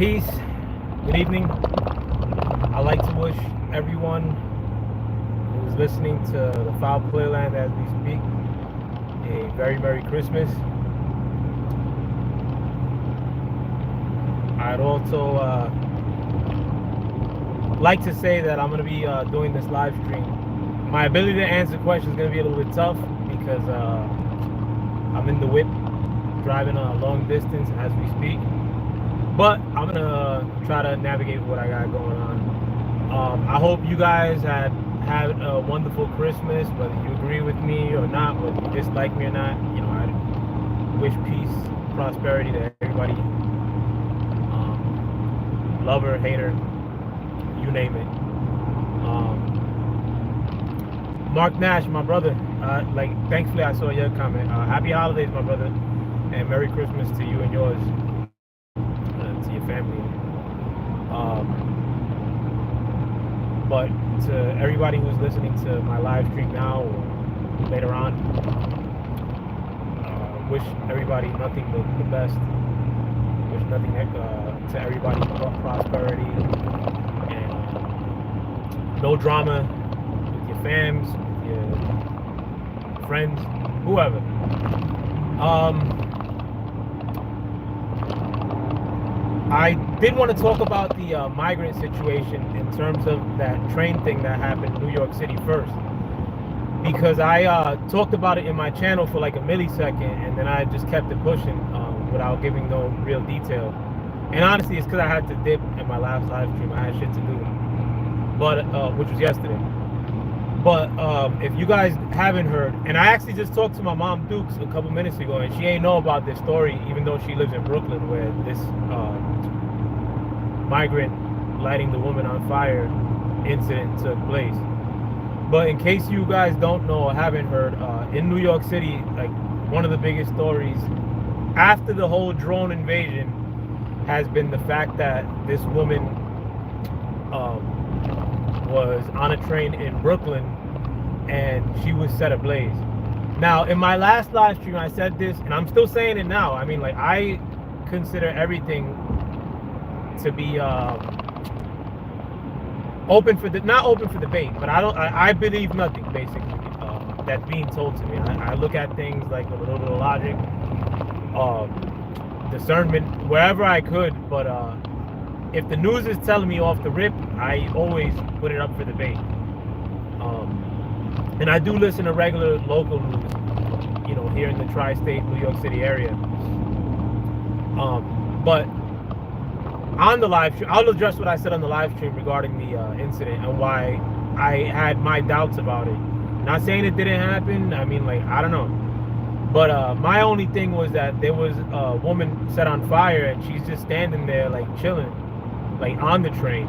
Peace. Good evening. I'd like to wish everyone who's listening to the Foul Playland as we speak a very Merry Christmas. I'd also like to say that I'm going to be doing this live stream. My ability to answer questions is going to be a little bit tough because I'm in the whip driving a long distance as we speak. But I'm going to try to navigate what I got going on. I hope you guys had a wonderful Christmas, whether you agree with me or not, whether you dislike me or not. You know, I wish peace, prosperity to everybody. Lover, hater, you name it. Mark Nash, my brother, thankfully I saw your comment. Happy holidays, my brother, and Merry Christmas to you and yours, to your family. But to everybody who's listening to my live stream now or later on, wish everybody nothing but the best. Wish nothing to everybody but prosperity and no drama with your fams, with your friends, whoever. I did want to talk about the migrant situation in terms of that train thing that happened in New York City first, because I talked about it in my channel for like a millisecond and then I just kept it pushing without giving no real detail. And honestly, it's because I had to dip in my last live stream. I had shit to do, but which was yesterday. But if you guys haven't heard, and I actually just talked to my mom Dukes a couple minutes ago, and she ain't know about this story, even though she lives in Brooklyn, where this migrant lighting the woman on fire incident took place. But in case you guys don't know or haven't heard, in New York City, like one of the biggest stories after the whole drone invasion has been the fact that this woman was on a train in Brooklyn and she was set ablaze. Now, in my last live stream, I said this, and I'm still saying it now. I mean, like, I consider everything to be open for not open for debate, but I believe nothing basically that's being told to me. I look at things like with a little bit of logic, discernment, wherever I could, but if the news is telling me off the rip, I always put it up for debate. And I do listen to regular local news, you know, here in the tri-state New York City area. But on the live stream, I'll address what I said on the live stream regarding the incident and why I had my doubts about it. Not saying it didn't happen. I mean, like, I don't know. But my only thing was that there was a woman set on fire and she's just standing there, like, chilling, like, on the train.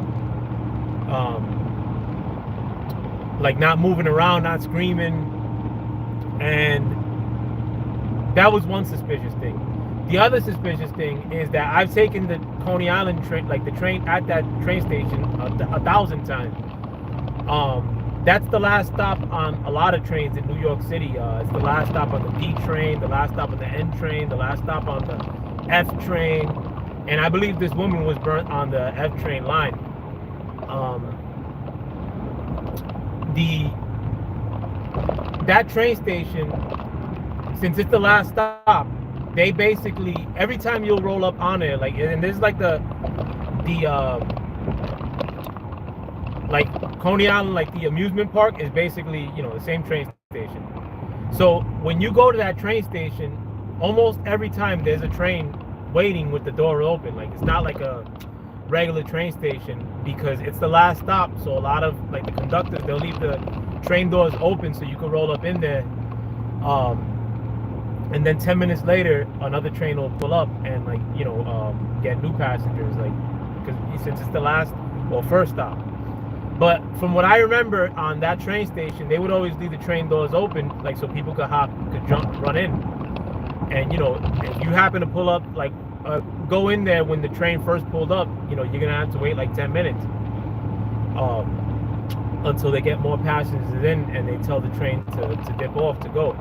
Like, not moving around, not screaming. And that was one suspicious thing. The other suspicious thing is that I've taken the Coney Island train, like the train at that train station, 1,000 times. That's the last stop on a lot of trains in New York City. It's the last stop on the D train, the last stop on the N train, the last stop on the F train. And I believe this woman was burnt on the F train line. That train station, since it's the last stop, they basically, every time you'll roll up on it, like, and this is like like Coney Island, like the amusement park is basically, you know, the same train station. So when you go to that train station, almost every time there's a train waiting with the door open. Like, it's not like a regular train station because it's the last stop. So a lot of, like, the conductors, they'll leave the train doors open so you can roll up in there. And then 10 minutes later, another train will pull up and, like, you know, get new passengers, like, because since it's the last or first stop. But from what I remember on that train station, they would always leave the train doors open, like, so people could run in. And, you know, if you happen to pull up, like, go in there when the train first pulled up, you know, you're gonna have to wait like 10 minutes until they get more passengers in and they tell the train to dip off to go.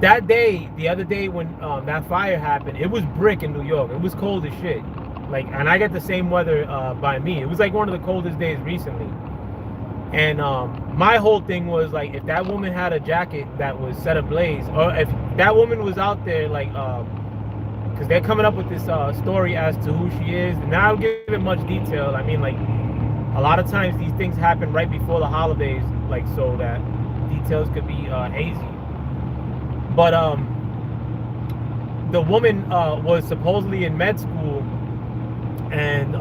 that day, the other day when that fire happened, it was brick in New York. It was cold as shit. Like, and I get the same weather by me. It was like one of the coldest days recently. And my whole thing was like, if that woman had a jacket that was set ablaze, or if that woman was out there, like, because they're coming up with this story as to who she is, and I don't give it much detail. I mean, like, a lot of times these things happen right before the holidays, like, so that details could be hazy. But the woman was supposedly in med school, and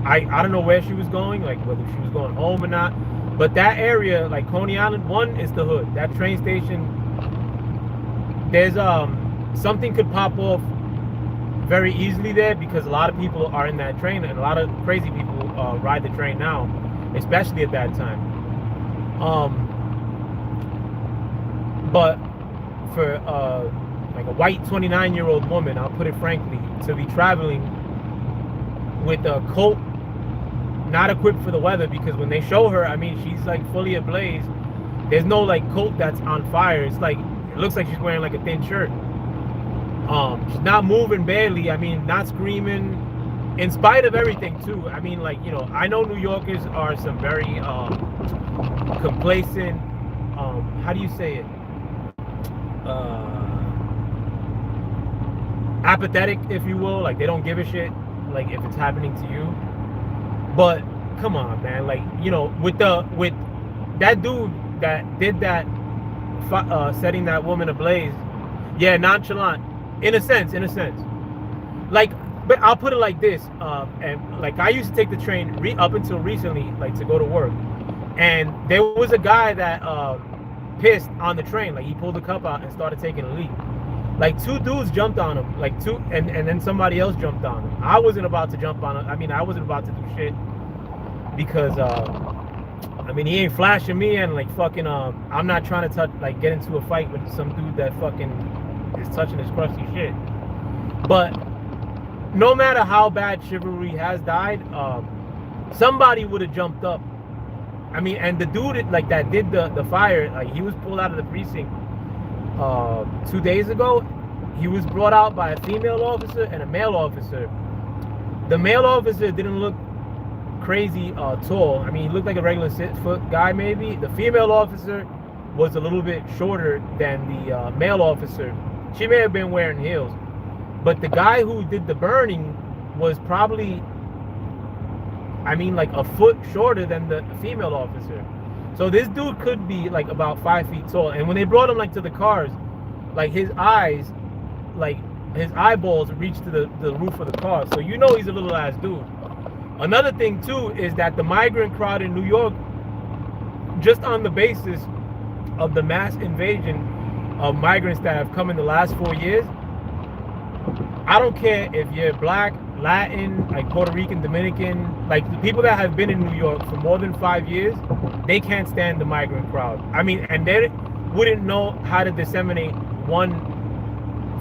I don't know where she was going, like whether she was going home or not. But that area, like Coney Island, one is the hood. That train station, there's something could pop off very easily there, because a lot of people are in that train, and a lot of crazy people ride the train now, especially at that time. But for like a white 29-year-old woman, I'll put it frankly, to be traveling with a coat not equipped for the weather, because when they show her, I mean, she's like fully ablaze. There's no like coat that's on fire. It's like, it looks like she's wearing like a thin shirt. She's not moving barely. I mean, not screaming, in spite of everything too. I mean, like, you know, I know New Yorkers are some very complacent, how do you say it? Apathetic, if you will. Like, they don't give a shit, like, if it's happening to you. But come on, man, like, you know, with that dude that did that, setting that woman ablaze, yeah, nonchalant, in a sense. Like, but I'll put it like this, and like, I used to take the train up until recently, like, to go to work, and there was a guy that pissed on the train. Like, he pulled the cup out and started taking a leak. Like, two dudes jumped on him, like and then somebody else jumped on him. I wasn't about to jump on him. I mean, I wasn't about to do shit, because I mean, he ain't flashing me, and like, fucking I'm not trying to get into a fight with some dude that fucking is touching his crusty shit. But no matter how bad chivalry has died, somebody would have jumped up. I mean, and the dude like that did the fire, like, he was pulled out of the precinct 2 days ago. He was brought out by a female officer and a male officer. The male officer didn't look crazy tall. I mean, he looked like a regular 6-foot guy maybe. The female officer was a little bit shorter than the male officer. She may have been wearing heels, but the guy who did the burning was probably, I mean, like a foot shorter than the female officer. So this dude could be like about 5 feet tall. And when they brought him like to the cars, like, his eyes, like his eyeballs reached to the roof of the car. So you know he's a little ass dude. Another thing too is that the migrant crowd in New York, just on the basis of the mass invasion of migrants that have come in the last 4 years, I don't care if you're black, Latin, like Puerto Rican, Dominican, like the people that have been in New York for more than 5 years, they can't stand the migrant crowd. I mean, and they wouldn't know how to disseminate one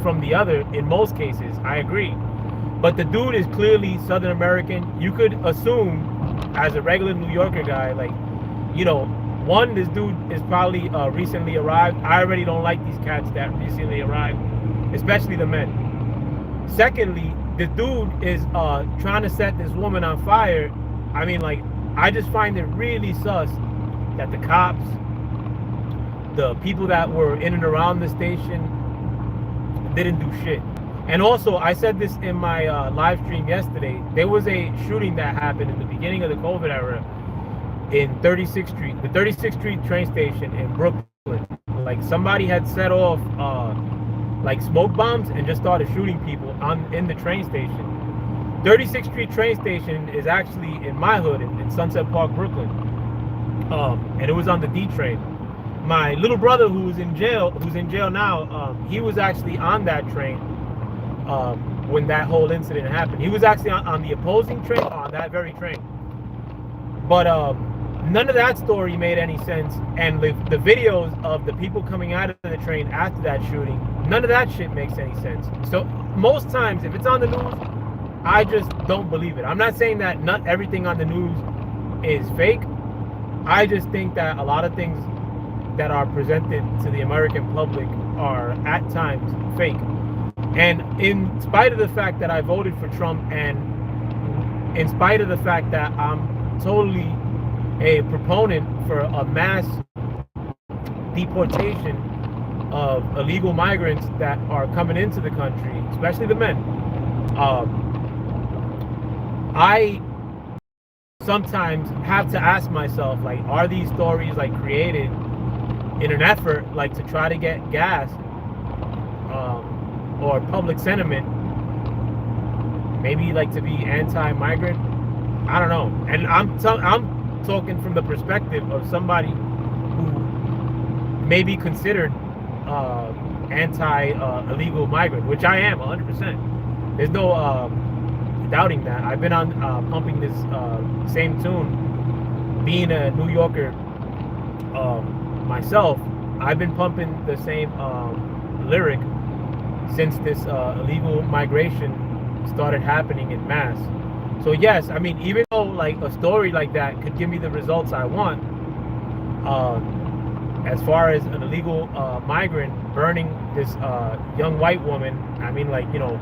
from the other in most cases. I agree. But the dude is clearly Southern American. You could assume, as a regular New Yorker guy, like, you know, one, this dude is probably recently arrived. I already don't like these cats that recently arrived, especially the men. Secondly, the dude is trying to set this woman on fire. I mean, like, I just find it really sus that the cops, the people that were in and around the station, didn't do shit. And also, I said this in my live stream yesterday, there was a shooting that happened in the beginning of the COVID era in 36th Street, the 36th Street train station in Brooklyn. Like, somebody had set off like smoke bombs and just started shooting people in the train station. 36th Street train station is actually in my hood, in Sunset Park, Brooklyn. And it was on the D train. My little brother, who's in jail now, he was actually on that train when that whole incident happened. He was actually on the opposing train, on that very train. But none of that story made any sense. And the videos of the people coming out of the train after that shooting, none of that shit makes any sense. So most times, if it's on the news, I just don't believe it. I'm not saying that not everything on the news is fake. I just think that a lot of things that are presented to the American public are at times fake. And in spite of the fact that I voted for Trump, and in spite of the fact that I'm totally a proponent for a mass deportation of illegal migrants that are coming into the country, especially the men, I sometimes have to ask myself, like, are these stories like created in an effort like to try to get gas or public sentiment, maybe like to be anti-migrant? I don't know. And I'm talking from the perspective of somebody who may be considered anti-illegal migrant, which I am 100%. There's no doubting that. I've been on pumping this same tune. Being a New Yorker myself, I've been pumping the same lyric since this illegal migration started happening in mass. So yes, I mean, even though like a story like that could give me the results I want, as far as an illegal migrant burning this young white woman, I mean, like, you know,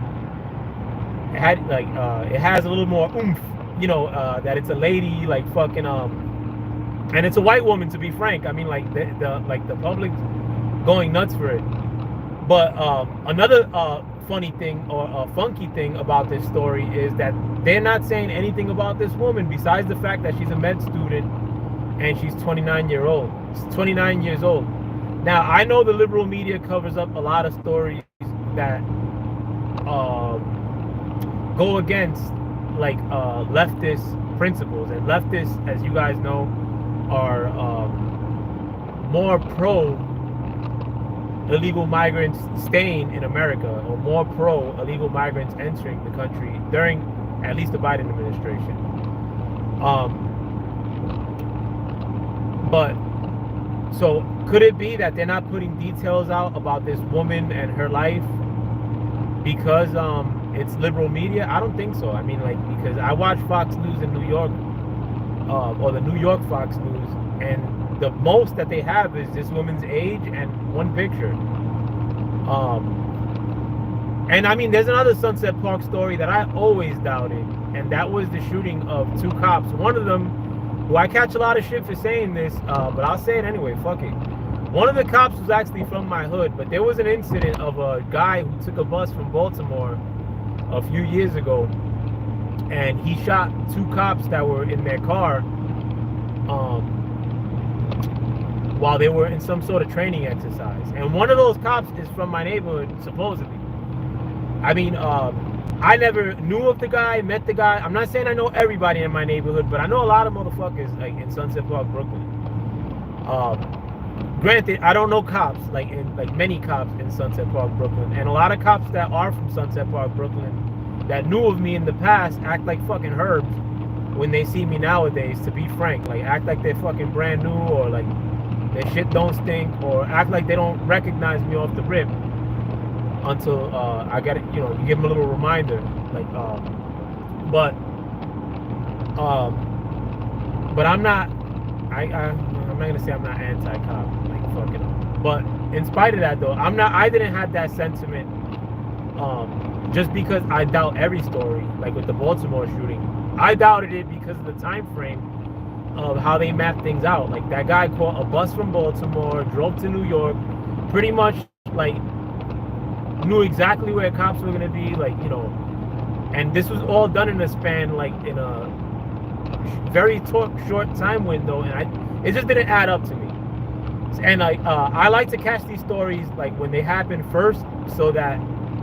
it had like it has a little more oomph, you know, that it's a lady, like fucking and it's a white woman, to be frank. I mean, like the public going nuts for it. But another funny thing or funky thing about this story is that they're not saying anything about this woman besides the fact that she's a med student and she's 29 years old. Now, I know the liberal media covers up a lot of stories that go against like leftist principles, and leftists, as you guys know, are more pro illegal migrants staying in America, or more pro illegal migrants entering the country during at least the Biden administration. But so could it be that they're not putting details out about this woman and her life because it's liberal media? I don't think so. I mean, like, because I watch Fox News in New York, or the New York Fox News, and the most that they have is this woman's age and one picture. And I mean, there's another Sunset Park story that I always doubted, and that was the shooting of 2 cops. One of them, who I catch a lot of shit for saying this, but I'll say it anyway, fuck it. One of the cops was actually from my hood, but there was an incident of a guy who took a bus from Baltimore a few years ago, and he shot 2 cops that were in their car while they were in some sort of training exercise. And one of those cops is from my neighborhood, supposedly. I mean, I never knew of the guy, met the guy. I'm not saying I know everybody in my neighborhood, but I know a lot of motherfuckers like in Sunset Park, Brooklyn. Granted, I don't know cops, like many cops in Sunset Park, Brooklyn. And a lot of cops that are from Sunset Park, Brooklyn, that knew of me in the past, act like fucking herbs when they see me nowadays, to be frank. Like, act like they're fucking brand new, or like their shit don't stink, or act like they don't recognize me off the rip until I got it, you know, you give them a little reminder. Like, but I'm not, I'm not gonna say I'm not anti-cop, like, fucking. But in spite of that, though, I didn't have that sentiment just because I doubt every story, like with the Baltimore shooting. I doubted it because of the time frame of how they map things out. Like, that guy caught a bus from Baltimore, drove to New York, pretty much like knew exactly where cops were gonna be, like, you know, and this was all done in a span, like in a very short time window, and it just didn't add up to me. And I like to catch these stories like when they happen first, so that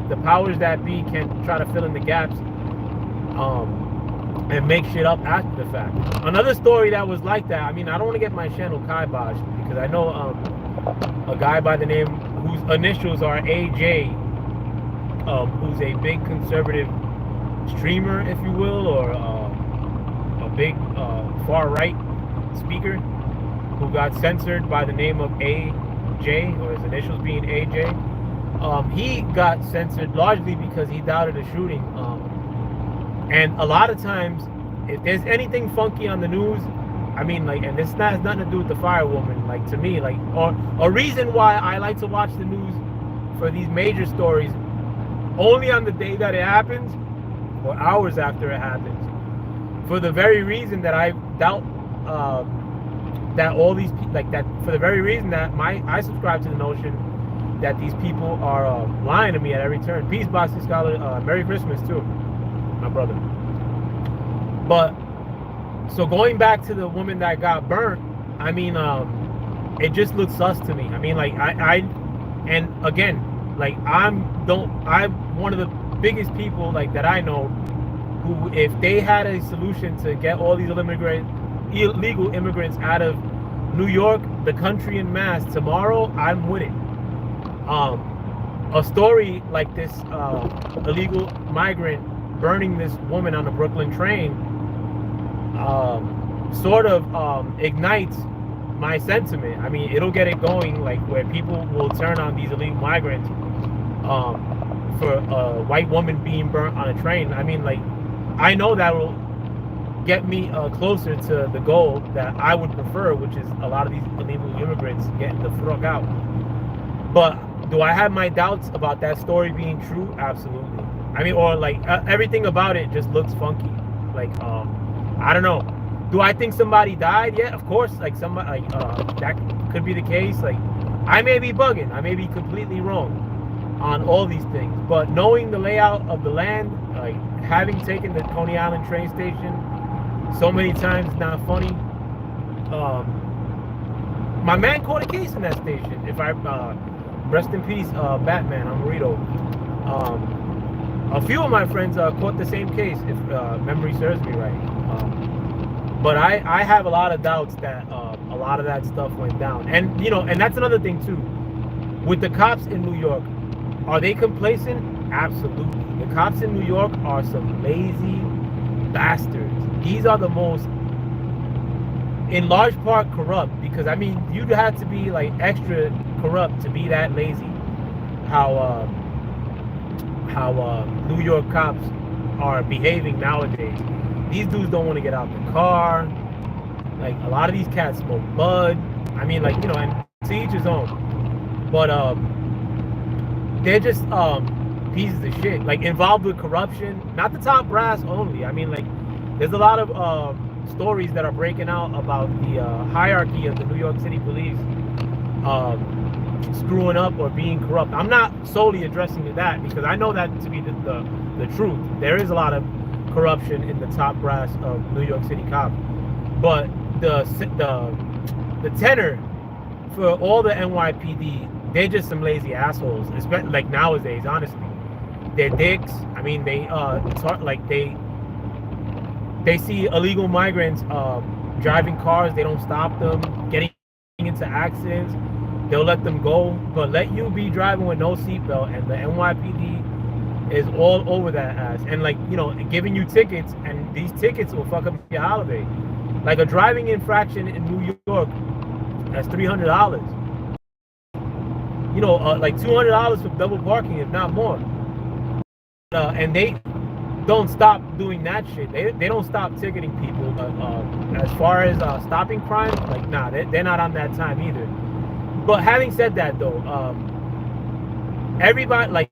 the powers that be can try to fill in the gaps and make shit up after the fact. Another story that was like that, I mean, I don't want to get my channel kiboshed, because I know a guy by the name, whose initials are AJ, who's a big conservative streamer, if you will, or a big far-right speaker, who got censored by the name of AJ, or his initials being AJ. He got censored largely because he doubted a shooting. And a lot of times, if there's anything funky on the news, I mean, like, and this has nothing to do with the firewoman, like, to me, like, or a reason why I like to watch the news for these major stories only on the day that it happens or hours after it happens, for the very reason that I doubt that all these people, like that, for the very reason that I subscribe to the notion that these people are lying to me at every turn. Peace, Boxing Scholar. Merry Christmas too, my brother. But so going back to the woman that got burnt, I mean, it just looks sus to me. I mean, like and again, like I'm one of the biggest people like that I know who, if they had a solution to get all these illegal immigrants out of New York, the country en masse tomorrow, I'm with it. A story like this illegal migrant burning this woman on the Brooklyn train sort of ignites my sentiment. I mean, it'll get it going, like where people will turn on these illegal migrants for a white woman being burnt on a train. I mean, like, I know that will get me closer to the goal that I would prefer, which is a lot of these illegal immigrants getting the fuck out. But do I have my doubts about that story being true? Absolutely. I mean, or like everything about it just looks funky. Like, I don't know. Do I think somebody died? Yeah, of course. Like somebody, that could be the case. Like, I may be bugging. I may be completely wrong on all these things. But knowing the layout of the land, like having taken the Coney Island train station so many times, it's not funny. My man caught a case in that station. If I rest in peace, Batman. I'm Rito. A few of my friends caught the same case, if memory serves me right. But I have a lot of doubts that a lot of that stuff went down. And, you know, and that's another thing, too. With the cops in New York, are they complacent? Absolutely. The cops in New York are some lazy bastards. These are the most, in large part, corrupt. Because, I mean, you'd have to be, like, extra corrupt to be that lazy. How New York cops are behaving nowadays. These dudes don't want to get out the car. Like, a lot of these cats smoke bud. I mean, like, you know, and to each his own. But they're just pieces of shit. Like, involved with corruption. Not the top brass only. I mean, like, there's a lot of stories that are breaking out about the hierarchy of the New York City police screwing up or being corrupt. I'm not solely addressing that because I know that to be the truth. There is a lot of corruption in the top brass of New York City cops, but the tenor for all the NYPD, they're just some lazy assholes. Especially like nowadays, honestly, they're dicks. I mean, they they see illegal migrants driving cars. They don't stop them, getting into accidents. They'll let them go, but let you be driving with no seatbelt, and the NYPD is all over that ass. And, like, you know, giving you tickets, and these tickets will fuck up your holiday. Like a driving infraction in New York, that's $300. You know, like $200 for double parking, if not more. And they don't stop doing that shit. They don't stop ticketing people. As far as stopping crime, like, nah, they're not on that time either. But having said that, though, everybody, like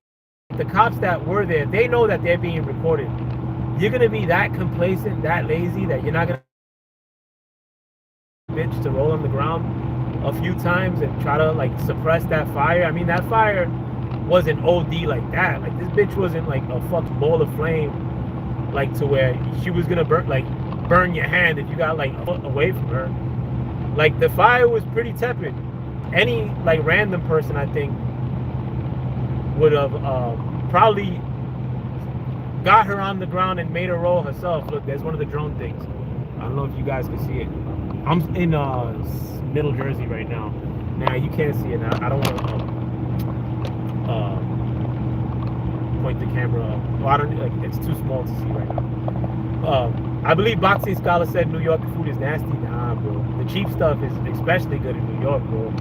the cops that were there, they know that they're being recorded. You're gonna be that complacent, that lazy, that you're not gonna bitch to roll on the ground a few times and try to like suppress that fire. I mean, that fire wasn't OD like that. Like, this bitch wasn't like a fucking ball of flame, like to where she was gonna burn your hand if you got like a foot away from her. Like, the fire was pretty tepid. Any like random person, I think, would have probably got her on the ground and made her roll herself. Look, there's one of the drone things. I don't know if you guys can see it. I'm in Middle Jersey right now. Now you can't see it now. I don't want to point the camera. Well, I don't, like, it's too small to see right now. I believe Boxing Scholar said New York food is nasty. Nah, bro. The cheap stuff is especially good in New York, bro.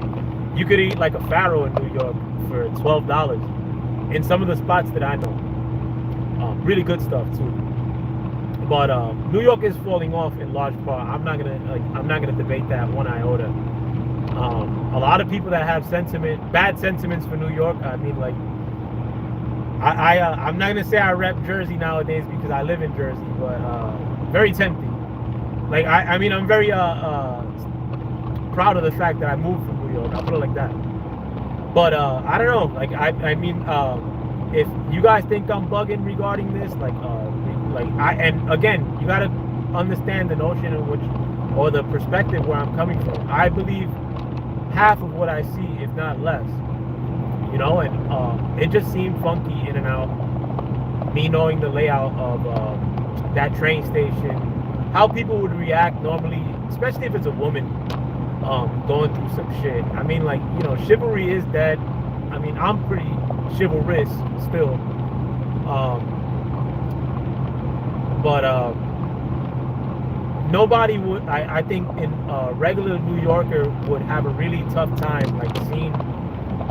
You could eat like a farro in New York for $12 in some of the spots that I know. Really good stuff too. But New York is falling off in large part. I'm not gonna debate that one iota. A lot of people that have bad sentiments for New York. I mean, like, I'm not gonna say I rep Jersey nowadays because I live in Jersey, but very tempting. Like, I mean, I'm very proud of the fact that I moved from New York. I'll put it like that. But I don't know. Like, I mean, if you guys think I'm bugging regarding this, and again, you gotta understand the notion in which, or the perspective where I'm coming from. I believe half of what I see, if not less. You know, and it just seemed funky in and out. Me knowing the layout of that train station, how people would react normally, especially if it's a woman going through some shit. I mean, like, you know, chivalry is dead. I mean, I'm pretty chivalrous still. But nobody would, I think, in a regular New Yorker would have a really tough time, like, seeing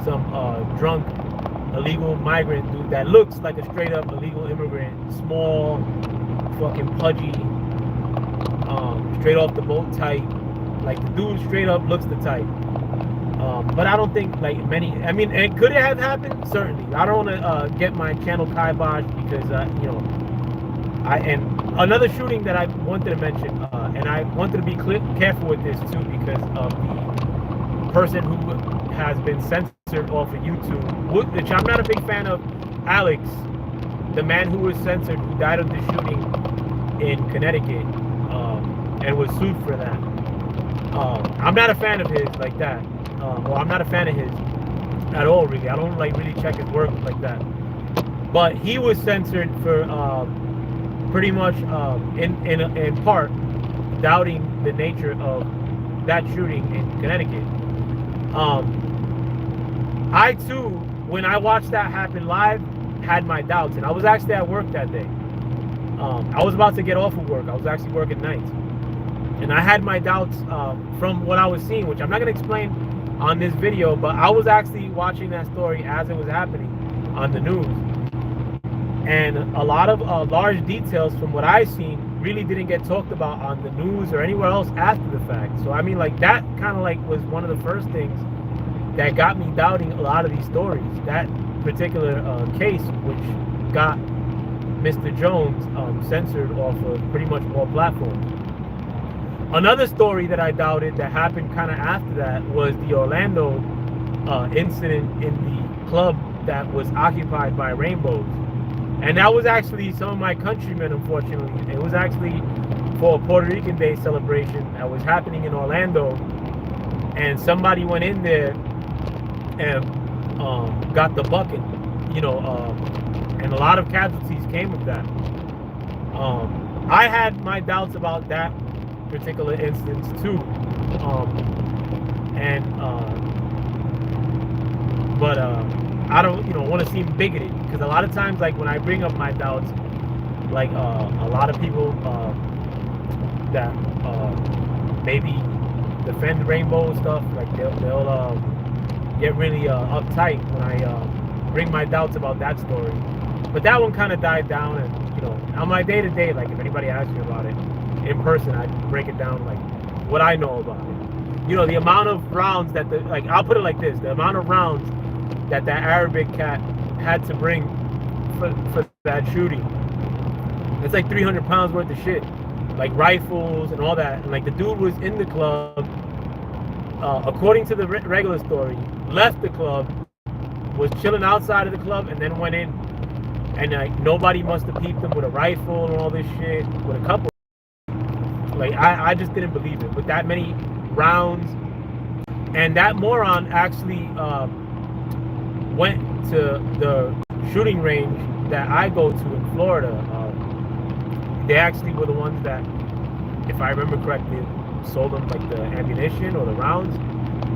some drunk illegal migrant dude that looks like a straight up illegal immigrant, small, fucking pudgy, straight off the boat type. Like, the dude straight up looks the type. But I don't think, like, many, I mean, and could it have happened? Certainly. I don't want to get my channel kiboshed because, you know, and another shooting that I wanted to mention, and I wanted to be careful with this too, because of the person who has been censored off of YouTube, which I'm not a big fan of. Alex, the man who was censored, who died of the shooting in Connecticut, and was sued for that. I'm not a fan of his like that. Well, I'm not a fan of his at all, really. I don't like really check his work like that. But he was censored for pretty much in part doubting the nature of that shooting in Connecticut. I too, when I watched that happen live, had my doubts, and I was actually at work that day. I was about to get off of work. I was actually working nights, and I had my doubts from what I was seeing, which I'm not going to explain on this video, but I was actually watching that story as it was happening on the news, and a lot of large details from what I seen really didn't get talked about on the news or anywhere else after the fact. So I mean, like, that kind of like was one of the first things that got me doubting a lot of these stories. That particular case, which got Mr. Jones censored off of pretty much all platforms. Another story that I doubted that happened kind of after that was the Orlando incident in the club that was occupied by rainbows. And that was actually some of my countrymen, unfortunately. It was actually for a Puerto Rican Day celebration that was happening in Orlando. And somebody went in there and got the bucket, you know, and a lot of casualties came of that. I had my doubts about that particular instance too, but I don't, you know, want to seem bigoted, because a lot of times, like, when I bring up my doubts, like a lot of people that maybe defend rainbow stuff, like they'll get really uptight when I bring my doubts about that story. But that one kind of died down, and, you know, on my day-to-day, like, if anybody asks me about it in person, I break it down, like, what I know about it. You know, the amount of rounds that like, I'll put it like this, the amount of rounds that Arabic cat had to bring for that shooting, it's like 300 pounds worth of shit, like rifles and all that. And, like, the dude was in the club, according to the regular story, left the club, was chilling outside of the club, and then went in, and, like, nobody must have peeped him with a rifle and all this shit, with a couple. Like, I just didn't believe it with that many rounds. And that moron actually went to the shooting range that I go to in Florida. They actually were the ones that, if I remember correctly, sold them, like, the ammunition or the rounds.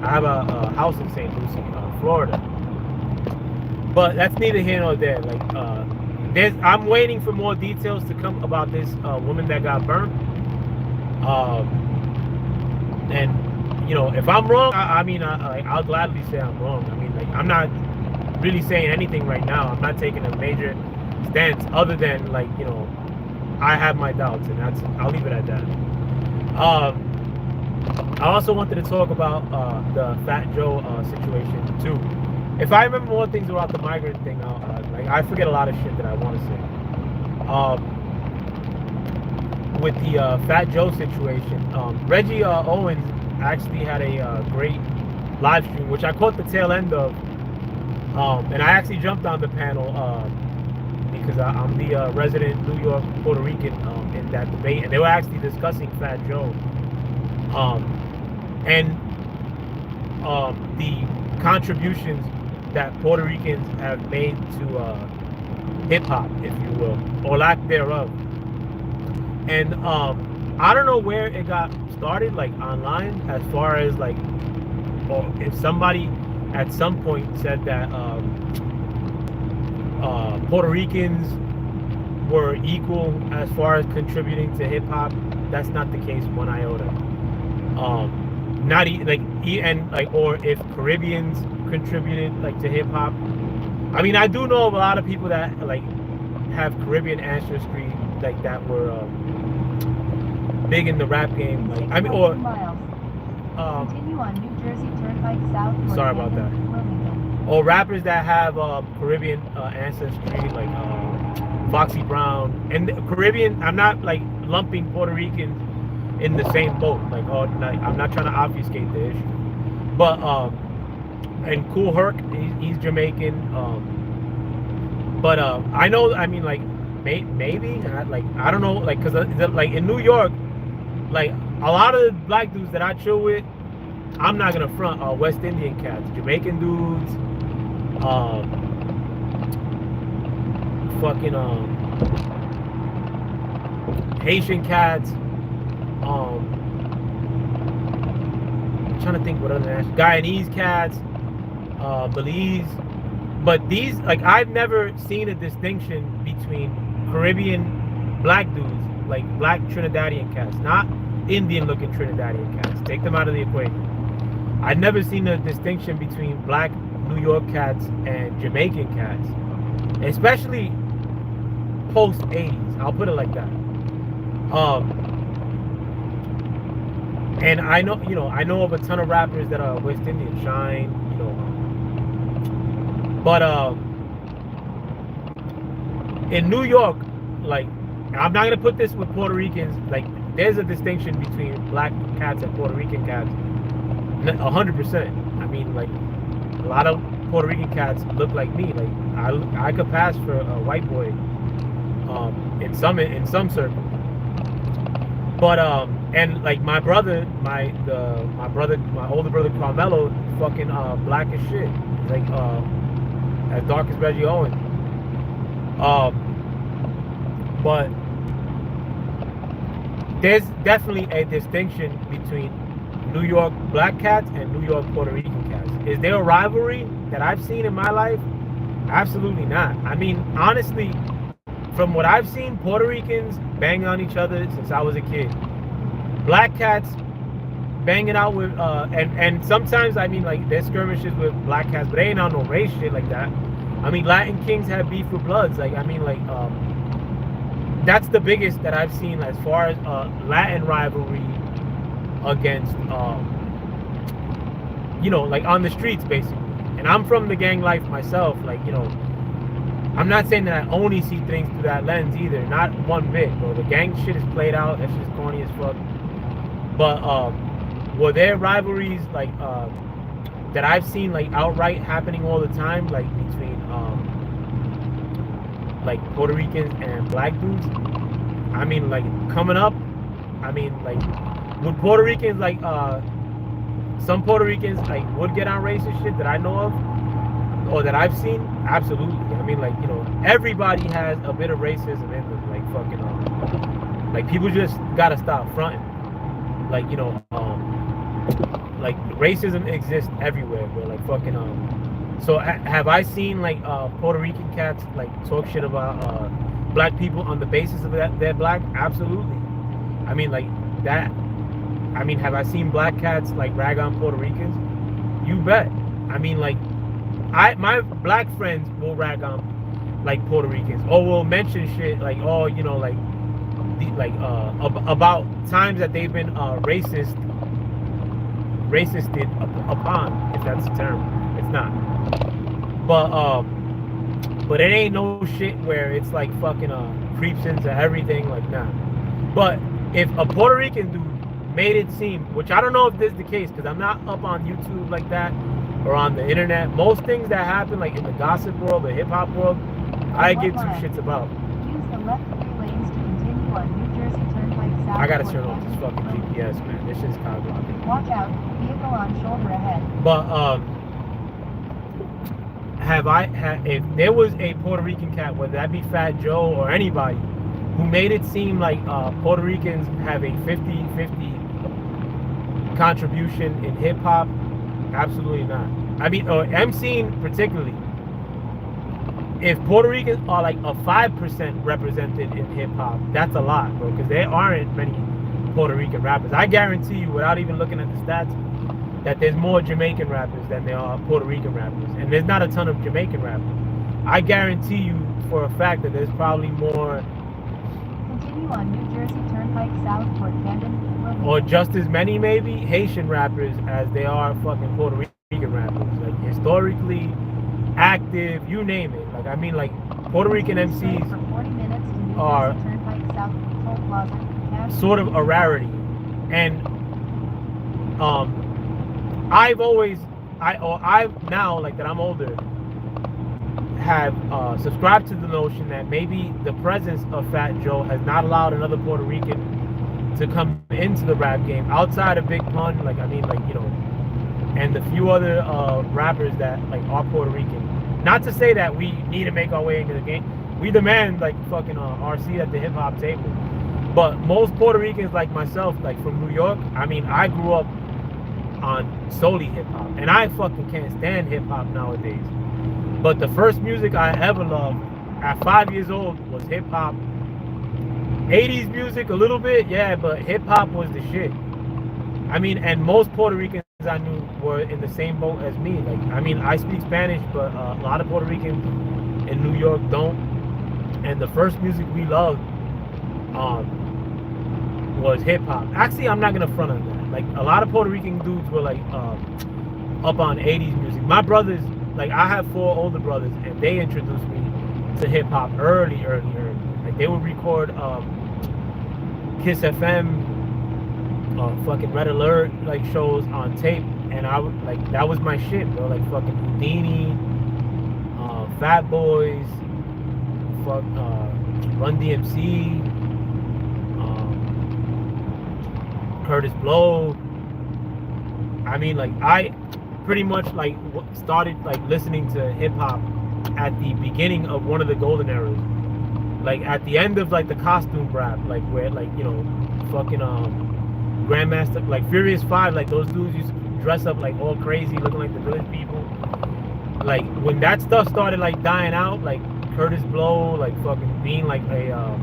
I have a house in St. Lucie, Florida. But that's neither here nor there. Like, I'm waiting for more details to come about this woman that got burned. And, you know, if I'm wrong, I mean, I'll gladly say I'm wrong. I mean, like, I'm not really saying anything right now. I'm not taking a major stance other than, like, you know, I have my doubts, and I'll leave it at that. I also wanted to talk about the Fat Joe situation too. If I remember more things about the migrant thing, like I forget a lot of shit that I want to say. With the Fat Joe situation, Reggie Owens actually had a great live stream, which I caught the tail end of, and I actually jumped on the panel because I'm the resident New York Puerto Rican in that debate, and they were actually discussing Fat Joe and the contributions that Puerto Ricans have made to hip hop, if you will, or lack thereof. And I don't know where it got started, like online, as far as like, or if somebody at some point said that Puerto Ricans were equal as far as contributing to hip hop. That's not the case one iota. Not like and like, or if Caribbeans contributed like to hip hop. I mean, I do know of a lot of people that like have Caribbean ancestry, like that were big in the rap game. Like I mean, or continue on New Jersey Turnpike South. Sorry about that. Or rappers that have Caribbean ancestry, like Foxy Brown and Caribbean. I'm not like lumping Puerto Ricans in the same boat. Like, I'm not trying to obfuscate the issue. But and Cool Herc, he's Jamaican. But I know. I mean, like maybe like I don't know. Like because like in New York, like a lot of the black dudes that I chill with, I'm not gonna front West Indian cats, Jamaican dudes, fucking Haitian cats, I'm trying to think what other national, Guyanese cats, Belize. But these, like, I've never seen a distinction between Caribbean black dudes, like black Trinidadian cats, not Indian looking Trinidadian cats. Take them out of the equation. I've never seen a distinction between black New York cats and Jamaican cats, especially post 80s. I'll put it like that. And I know, I know of a ton of rappers that are West Indian, Shine, but in New York, like, I'm not gonna put this with Puerto Ricans. Like, there's a distinction between black cats and Puerto Rican cats, 100%. I mean, like, a lot of Puerto Rican cats look like me. Like, I could pass for a white boy, in some circles. But and like my brother, my older brother Carmelo, fucking black as shit. He's like as dark as Reggie Owens. But there's definitely a distinction between New York black cats and New York Puerto Rican cats. Is there a rivalry that I've seen in my life? Absolutely not. I mean, honestly, from what I've seen, Puerto Ricans banging on each other since I was a kid. Black cats banging out with, and sometimes, I mean, like, there's skirmishes with black cats, but they ain't on no race shit like that. I mean, Latin kings have beef with Bloods. Like, I mean, like, that's the biggest that I've seen as far as Latin rivalry against, like on the streets, basically. And I'm from the gang life myself. Like, I'm not saying that I only see things through that lens either. Not one bit, bro. The gang shit is played out. That shit's corny as fuck. But were there rivalries like that I've seen like outright happening all the time, like between like Puerto Ricans and black dudes? I mean, like coming up, I mean, like would Puerto Ricans like some Puerto Ricans like would get on racist shit that I know of or that I've seen? Absolutely. I mean, like, everybody has a bit of racism in them. Like fucking like people just gotta stop fronting. Like, like racism exists everywhere, bro. Like fucking so have I seen like Puerto Rican cats like talk shit about black people on the basis of that they're black? Absolutely. I mean, like that. I mean, have I seen black cats like rag on Puerto Ricans? You bet. I mean, like, my black friends will rag on like Puerto Ricans, or will mention shit like, oh, like about times that they've been racist racisted upon, if that's the term. It's not. But it ain't no shit where it's like fucking creeps into everything, like nah. But if a Puerto Rican dude made it seem, which I don't know if this is the case, because I'm not up on YouTube like that or on the internet. Most things that happen like in the gossip world, the hip hop world, I give two shits about. Use the left 3 lanes to continue on New Jersey Turnpike south. I gotta turn off this fucking GPS, man. This shit's kind of blocking. Watch out, vehicle on shoulder ahead. But if there was a Puerto Rican cat, whether that be Fat Joe or anybody, who made it seem like Puerto Ricans have a 50-50 contribution in hip hop, absolutely not. I mean, MCing particularly. If Puerto Ricans are like a 5% represented in hip hop, that's a lot, bro, because there aren't many Puerto Rican rappers. I guarantee you, without even looking at the stats, that there's more Jamaican rappers than there are Puerto Rican rappers. And there's not a ton of Jamaican rappers. I guarantee you for a fact that there's probably more. Continue on New Jersey Turnpike south toward Camden. Or just as many, maybe, Haitian rappers as they are fucking Puerto Rican rappers. Like, historically active, you name it. Like, I mean, like, Puerto Rican MCs for 40 minutes to New are Jersey Turnpike south Toll Plaza, sort of a rarity. And I've now, like that I'm older, have subscribed to the notion that maybe the presence of Fat Joe has not allowed another Puerto Rican to come into the rap game outside of Big Pun, like, I mean, like, you know, and the few other rappers that like are Puerto Rican. Not to say that we need to make our way into the game. We demand like fucking RC at the hip hop table. But most Puerto Ricans like myself, like from New York, I mean, I grew up on solely hip hop, and I fucking can't stand hip hop nowadays. But the first music I ever loved at 5 years old was hip hop. 80s music a little bit, yeah, but hip hop was the shit. I mean, and most Puerto Ricans I knew were in the same boat as me. Like, I mean, I speak Spanish, but a lot of Puerto Ricans in New York don't. And the first music we loved was hip hop. Actually, I'm not gonna front on that. Like, a lot of Puerto Rican dudes were like up on 80s music. My brothers, like, I have 4 older brothers, and they introduced me to hip hop early. Like, they would record Kiss FM, fucking Red Alert, like, shows on tape, and I would, like, that was my shit, bro. Like, fucking Houdini, Fat Boys, Run DMC, Curtis Blow. I mean, like, I pretty much like started like listening to hip hop at the beginning of one of the golden eras, like at the end of like the costume rap, like where, like, you know, fucking Grandmaster, like Furious 5, like those dudes used to dress up like all crazy, looking like the village people. Like, when that stuff started like dying out, like Curtis Blow, like fucking being like a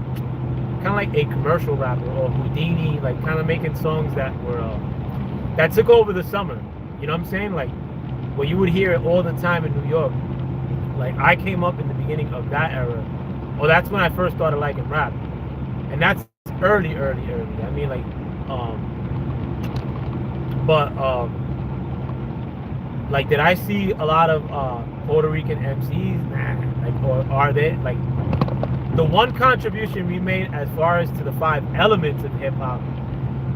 kind of like a commercial rapper, or Houdini, like kind of making songs that were that took over the summer. You know what I'm saying? Like, where you would hear it all the time in New York. Like, I came up in the beginning of that era. Well, that's when I first started liking rap, and that's early. I mean, like, like, did I see a lot of Puerto Rican MCs? Nah. Like, or are they, like, the one contribution we made as far as to the 5 elements of hip hop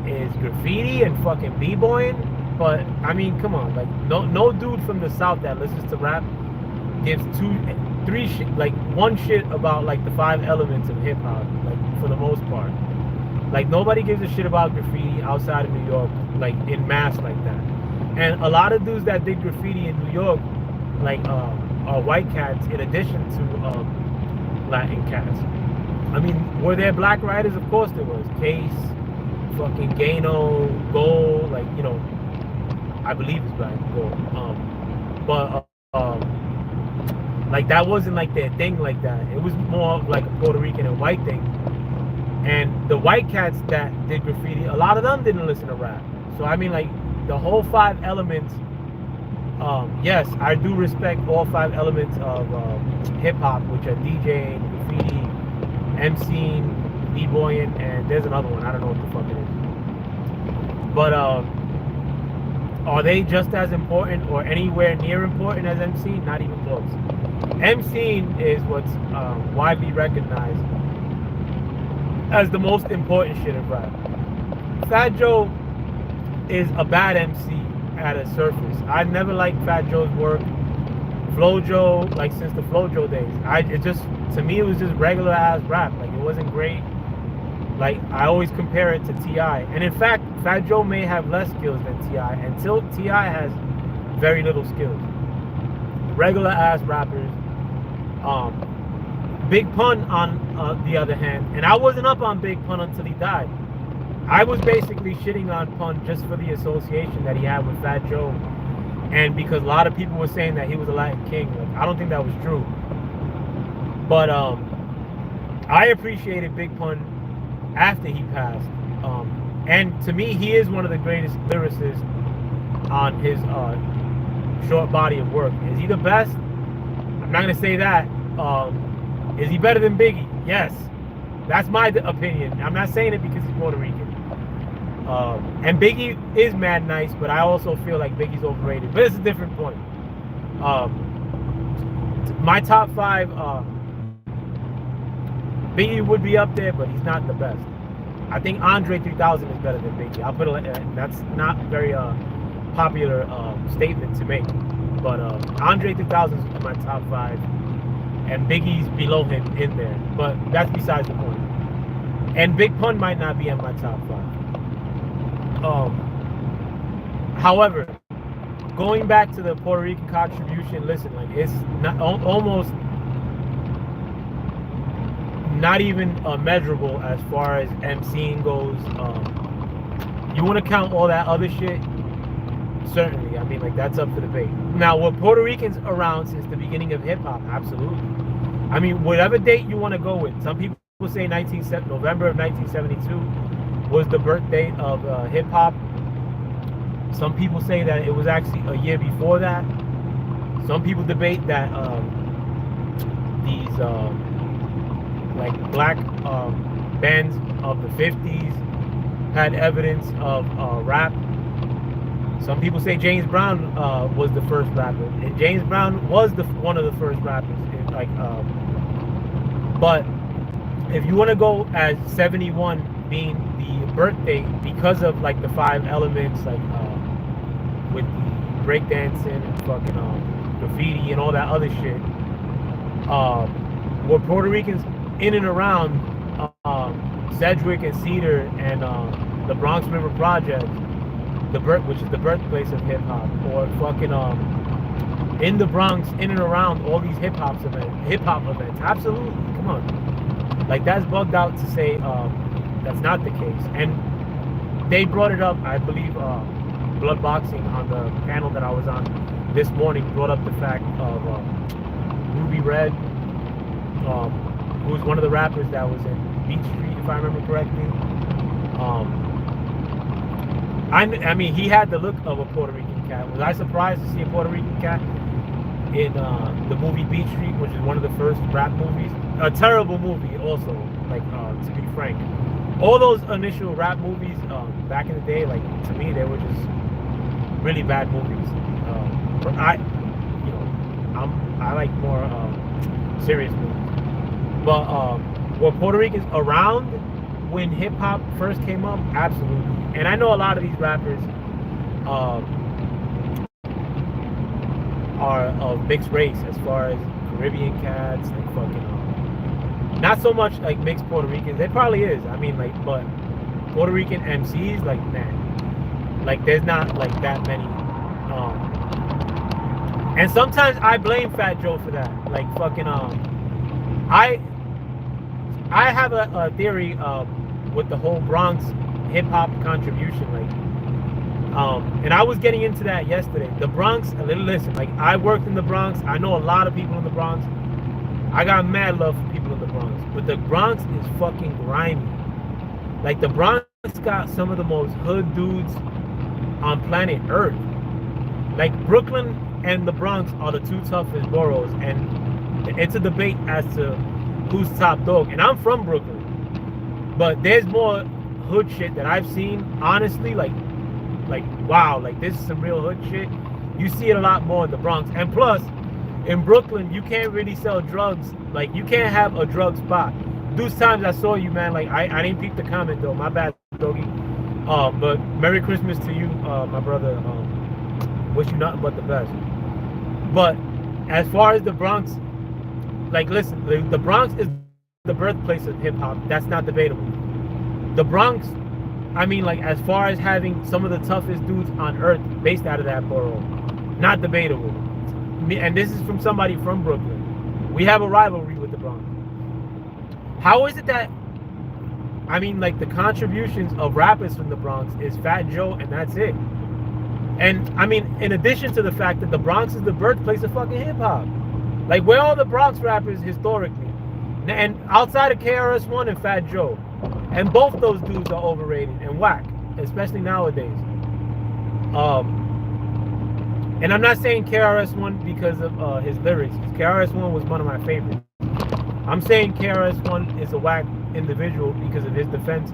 is graffiti and fucking b-boying. But I mean, come on, like, no dude from the South that listens to rap gives 2-3 shit, like, one shit about like the 5 elements of hip hop, like, for the most part. Like, nobody gives a shit about graffiti outside of New York, like, in mass like that. And a lot of dudes that did graffiti in New York, like, are white cats in addition to Latin cats. I mean, were there black writers? Of course there was. Case, fucking Gano, Gold, like, you know, I believe it's black, Gold. Like, that wasn't like their thing like that. It was more like a Puerto Rican and white thing. And the white cats that did graffiti, a lot of them didn't listen to rap. So I mean, like, the whole 5 elements, yes, I do respect all 5 elements of hip-hop, which are DJing, graffiti, MCing, b-boying, and there's another one, I don't know what the fuck it is. But Are they just as important or anywhere near important as MC? Not even close. MCing is what's widely recognized as the most important shit in rap. Fat Joe is a bad MC at a surface. I've never liked Fat Joe's work. Flo Joe, like since the Flo Joe days, to me it was just regular ass rap. Like it wasn't great. Like I always compare it to T.I. And in fact, Fat Joe may have less skills than T.I. until T.I. has very little skills. Regular ass rappers. Big Pun on the other hand, and I wasn't up on Big Pun until he died. I was basically shitting on Pun just for the association that he had with Fat Joe, and because a lot of people were saying that he was a Latin king. Like, I don't think that was true, but I appreciated Big Pun after he passed, and to me he is one of the greatest lyricists on his short body of work. Is he the best? I'm not gonna say that. Is he better than Biggie? Yes, that's my opinion. I'm not saying it because he's Puerto Rican. And Biggie is mad nice, but I also feel like Biggie's overrated. But it's a different point. My top 5, Biggie would be up there, but he's not the best. I think Andre 3000 is better than Biggie. I'll put it. That's not very popular statement to make, but Andre 3000 is in my top 5, and Biggie's below him in there. But that's besides the point. And Big Pun might not be in my top 5. However, going back to the Puerto Rican contribution, listen, like it's not almost not even measurable as far as MCing goes. You want to count all that other shit? Certainly. I mean, like, that's up for debate. Now, were Puerto Ricans around since the beginning of hip-hop? Absolutely. I mean, whatever date you want to go with. Some people say November of 1972 was the birth date of hip-hop. Some people say that it was actually a year before that. Some people debate that these like black bands of the 50s had evidence of rap. Some people say James Brown was the first rapper, and James Brown was one of the first rappers. But if you want to go as 71 being the birth date because of like the 5 elements, like with the breakdancing and fucking graffiti and all that other shit, were Puerto Ricans in and around Sedgwick and Cedar and the Bronx River Project, which is the birthplace of hip hop, or fucking in the Bronx, in and around all these hip hop events. Absolutely, come on, like that's bugged out to say that's not the case. And they brought it up, I believe, Blood Boxing on the panel that I was on this morning brought up the fact of Ruby Red, who was one of the rappers that was in Beach Street, if I remember correctly. I mean, he had the look of a Puerto Rican cat. Was I surprised to see a Puerto Rican cat in the movie Beach Street, which is one of the first rap movies? A terrible movie, also. Like, to be frank, all those initial rap movies back in the day, like to me, they were just really bad movies. But I like more serious movies. But were Puerto Ricans around when hip hop first came up? Absolutely. And I know a lot of these rappers are of mixed race, as far as Caribbean cats, like fucking not so much like mixed Puerto Ricans. There probably is. I mean, like, but Puerto Rican MCs, like, man, like there's not like that many. And sometimes I blame Fat Joe for that. Like fucking I have a theory with the whole Bronx hip hop contribution, like, and I was getting into that yesterday. The Bronx, listen, like I worked in the Bronx. I know a lot of people in the Bronx. I got mad love for people in the Bronx, but the Bronx is fucking grimy. Like the Bronx got some of the most hood dudes on planet Earth. Like Brooklyn and the Bronx are the 2 toughest boroughs, and it's a debate as to who's top dog. And I'm from Brooklyn, but there's more hood shit that I've seen, honestly, like like wow, like this is some real hood shit. You see it a lot more in the Bronx. And plus, in Brooklyn, you can't really sell drugs. Like you can't have a drug spot. Those times I saw you, man, like I didn't peep the comment though. My bad, doggy. But Merry Christmas to you, my brother. Wish you nothing but the best. But as far as the Bronx, like listen, the Bronx is the birthplace of hip hop. That's not debatable. The Bronx, I mean, like as far as having some of the toughest dudes on earth based out of that borough, not debatable. And this is from somebody from Brooklyn. We have a rivalry with the Bronx. How is it that, I mean, like the contributions of rappers from the Bronx is Fat Joe and that's it. And I mean, in addition to the fact that the Bronx is the birthplace of fucking hip hop. Like where are the Bronx rappers historically? And outside of KRS-One and Fat Joe. And both those dudes are overrated and whack, especially nowadays. And I'm not saying KRS-One because of his lyrics. KRS-One was one of my favorites. I'm saying KRS-One is a whack individual because of his defense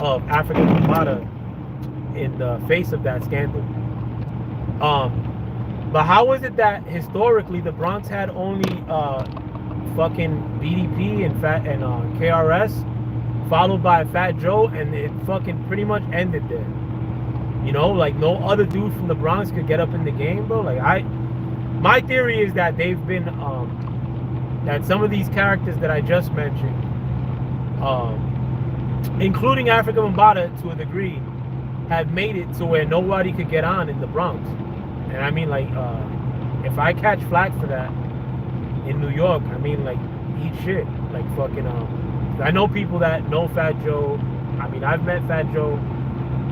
of African Bambaataa in the face of that scandal. But how is it that historically the Bronx had only fucking BDP and KRS, followed by Fat Joe, and it fucking pretty much ended there? You know, like no other dude from the Bronx could get up in the game, bro. Like my theory is that they've been that some of these characters that I just mentioned, including Africa Bambaataa to a degree, have made it to where nobody could get on in the Bronx. And I mean, like, if I catch flack for that in New York, I mean, like, eat shit. Like, fucking, I know people that know Fat Joe. I mean, I've met Fat Joe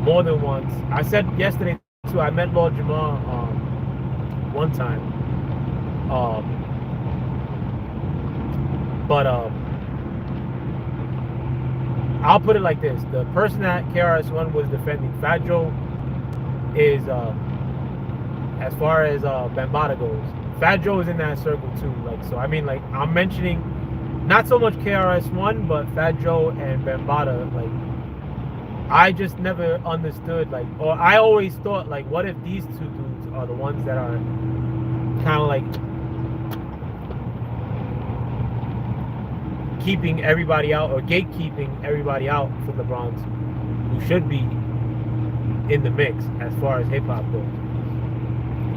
more than once. I said yesterday, too, I met Lord Jamar one time. But I'll put it like this. The person that KRS-One was defending, Fat Joe, is, as far as Bambaataa goes, Fat Joe is in that circle too. Like, so I mean, like, I'm mentioning not so much KRS-One, but Fat Joe and Bambaataa. Like, I just never understood, like, or I always thought, like, what if these two dudes are the ones that are kind of like keeping everybody out or gatekeeping everybody out from the Bronx who should be in the mix as far as hip hop goes,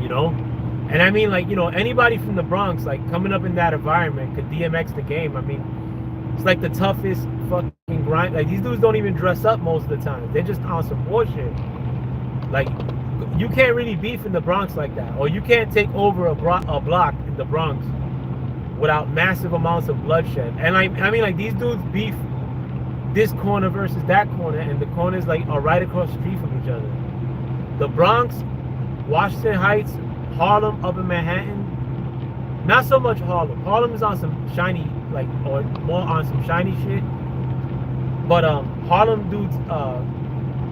you know? And I mean, like, you know, anybody from the Bronx, like, coming up in that environment could DMX the game. I mean, it's like the toughest fucking grind. Like, these dudes don't even dress up most of the time. They're just on some bullshit. Like, you can't really beef in the Bronx like that, or you can't take over a block in the Bronx without massive amounts of bloodshed. And I mean, like, these dudes beef this corner versus that corner, and the corners, like, are right across the street from each other. The Bronx, Washington Heights, Harlem, up in Manhattan, not so much Harlem. Harlem is on some shiny, like, or more on some shiny shit. But Harlem dudes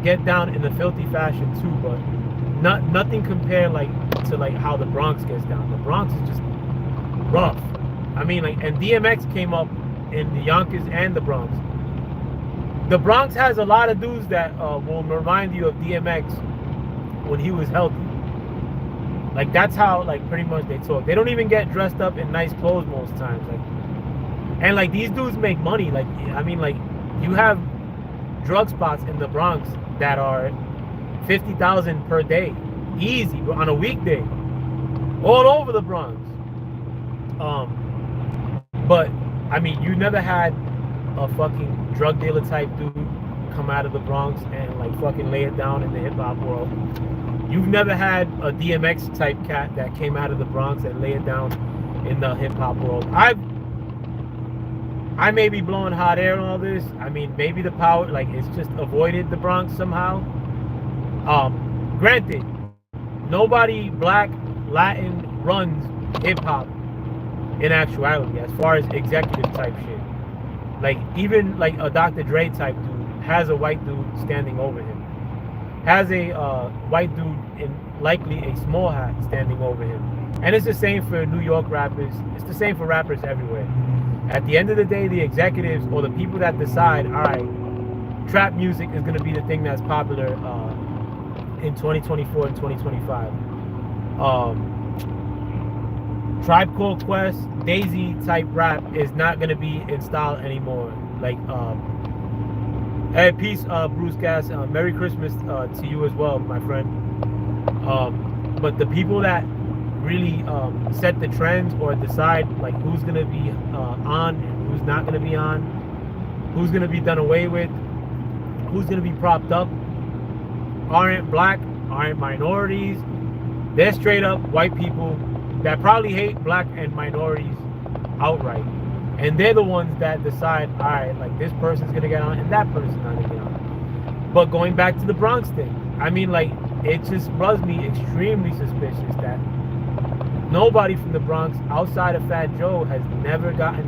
get down in a filthy fashion too, but nothing compared, like, to, like, how the Bronx gets down. The Bronx is just rough. I mean, like, and DMX came up in the Yonkers and the Bronx. The Bronx has a lot of dudes that will remind you of DMX when he was healthy. Like, that's how, like, pretty much they talk. They don't even get dressed up in nice clothes most times. Like, and, like, these dudes make money. Like, I mean, like, you have drug spots in the Bronx that are $50,000 per day, easy, on a weekday, all over the Bronx. But I mean, you never had a fucking drug dealer type dude come out of the Bronx and, like, fucking lay it down in the hip hop world. You've never had a DMX type cat that came out of the Bronx and lay it down in the hip hop world. I may be blowing hot air on all this. I mean, maybe the power, like, it's just avoided the Bronx somehow. Granted, nobody black, Latin runs hip hop in actuality, as far as executive type shit. Like, even like a Dr. Dre type dude has a white dude standing over him. Has a white dude in likely a small hat standing over him. And it's the same for New York rappers. It's the same for rappers everywhere. At the end of the day, the executives or the people that decide, all right, trap music is going to be the thing that's popular in 2024 and 2025. Tribe Called Quest, Daisy type rap is not gonna be in style anymore. Like, hey, peace, Bruce Gas. Merry Christmas to you as well, my friend. But the people that really set the trends or decide like who's gonna be on and who's not gonna be on, who's gonna be done away with, who's gonna be propped up, aren't black, aren't minorities. They're straight up white people that probably hate black and minorities outright, and they're the ones that decide, all right, like this person's gonna get on and that person's not gonna get on. But going back to the Bronx thing, I mean, like, it just rubs me extremely suspicious that nobody from the Bronx outside of Fat Joe has never gotten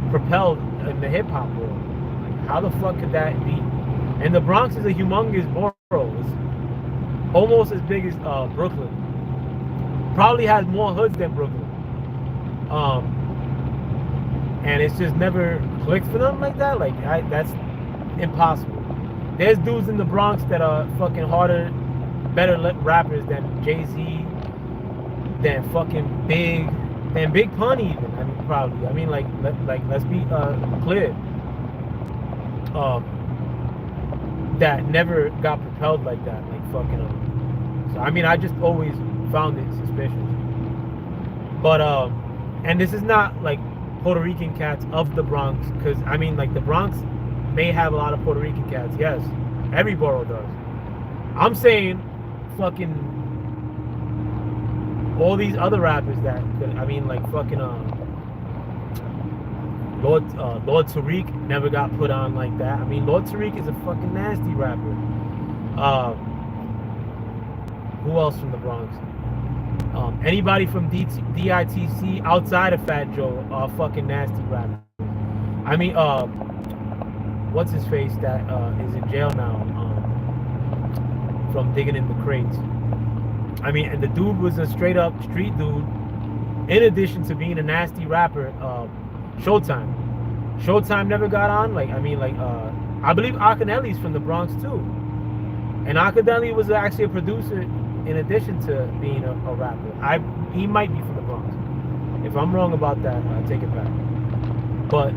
propelled in the hip hop world. Like, how the fuck could that be? And the Bronx is a humongous borough. It's almost as big as Brooklyn. Probably has more hoods than Brooklyn. And it's just never clicked for them like that. Like, that's impossible. There's dudes in the Bronx that are fucking harder, better rappers than Jay-Z, than fucking Big Pun even. I mean, probably. I mean, like let's be clear. That never got propelled like that. Like fucking. So I mean, I just always found it suspicious. But and this is not like Puerto Rican cats of the Bronx, because I mean, like, the Bronx may have a lot of Puerto Rican cats. Yes, every borough does. I'm saying fucking all these other rappers that, I mean, like fucking Lord Tariq never got put on like that. I mean, Lord Tariq is a fucking nasty rapper. Who else from the Bronx? Anybody from DITC outside of Fat Joe are fucking nasty rappers. I mean, what's his face that is in jail now from digging in the crates. I mean, and the dude was a straight up street dude. In addition to being a nasty rapper, Showtime never got on. Like, I mean, like, I believe Akinelli's from the Bronx too, and Akinelli was actually a producer in addition to being a rapper. He might be from the Bronx. If I'm wrong about that, I take it back. But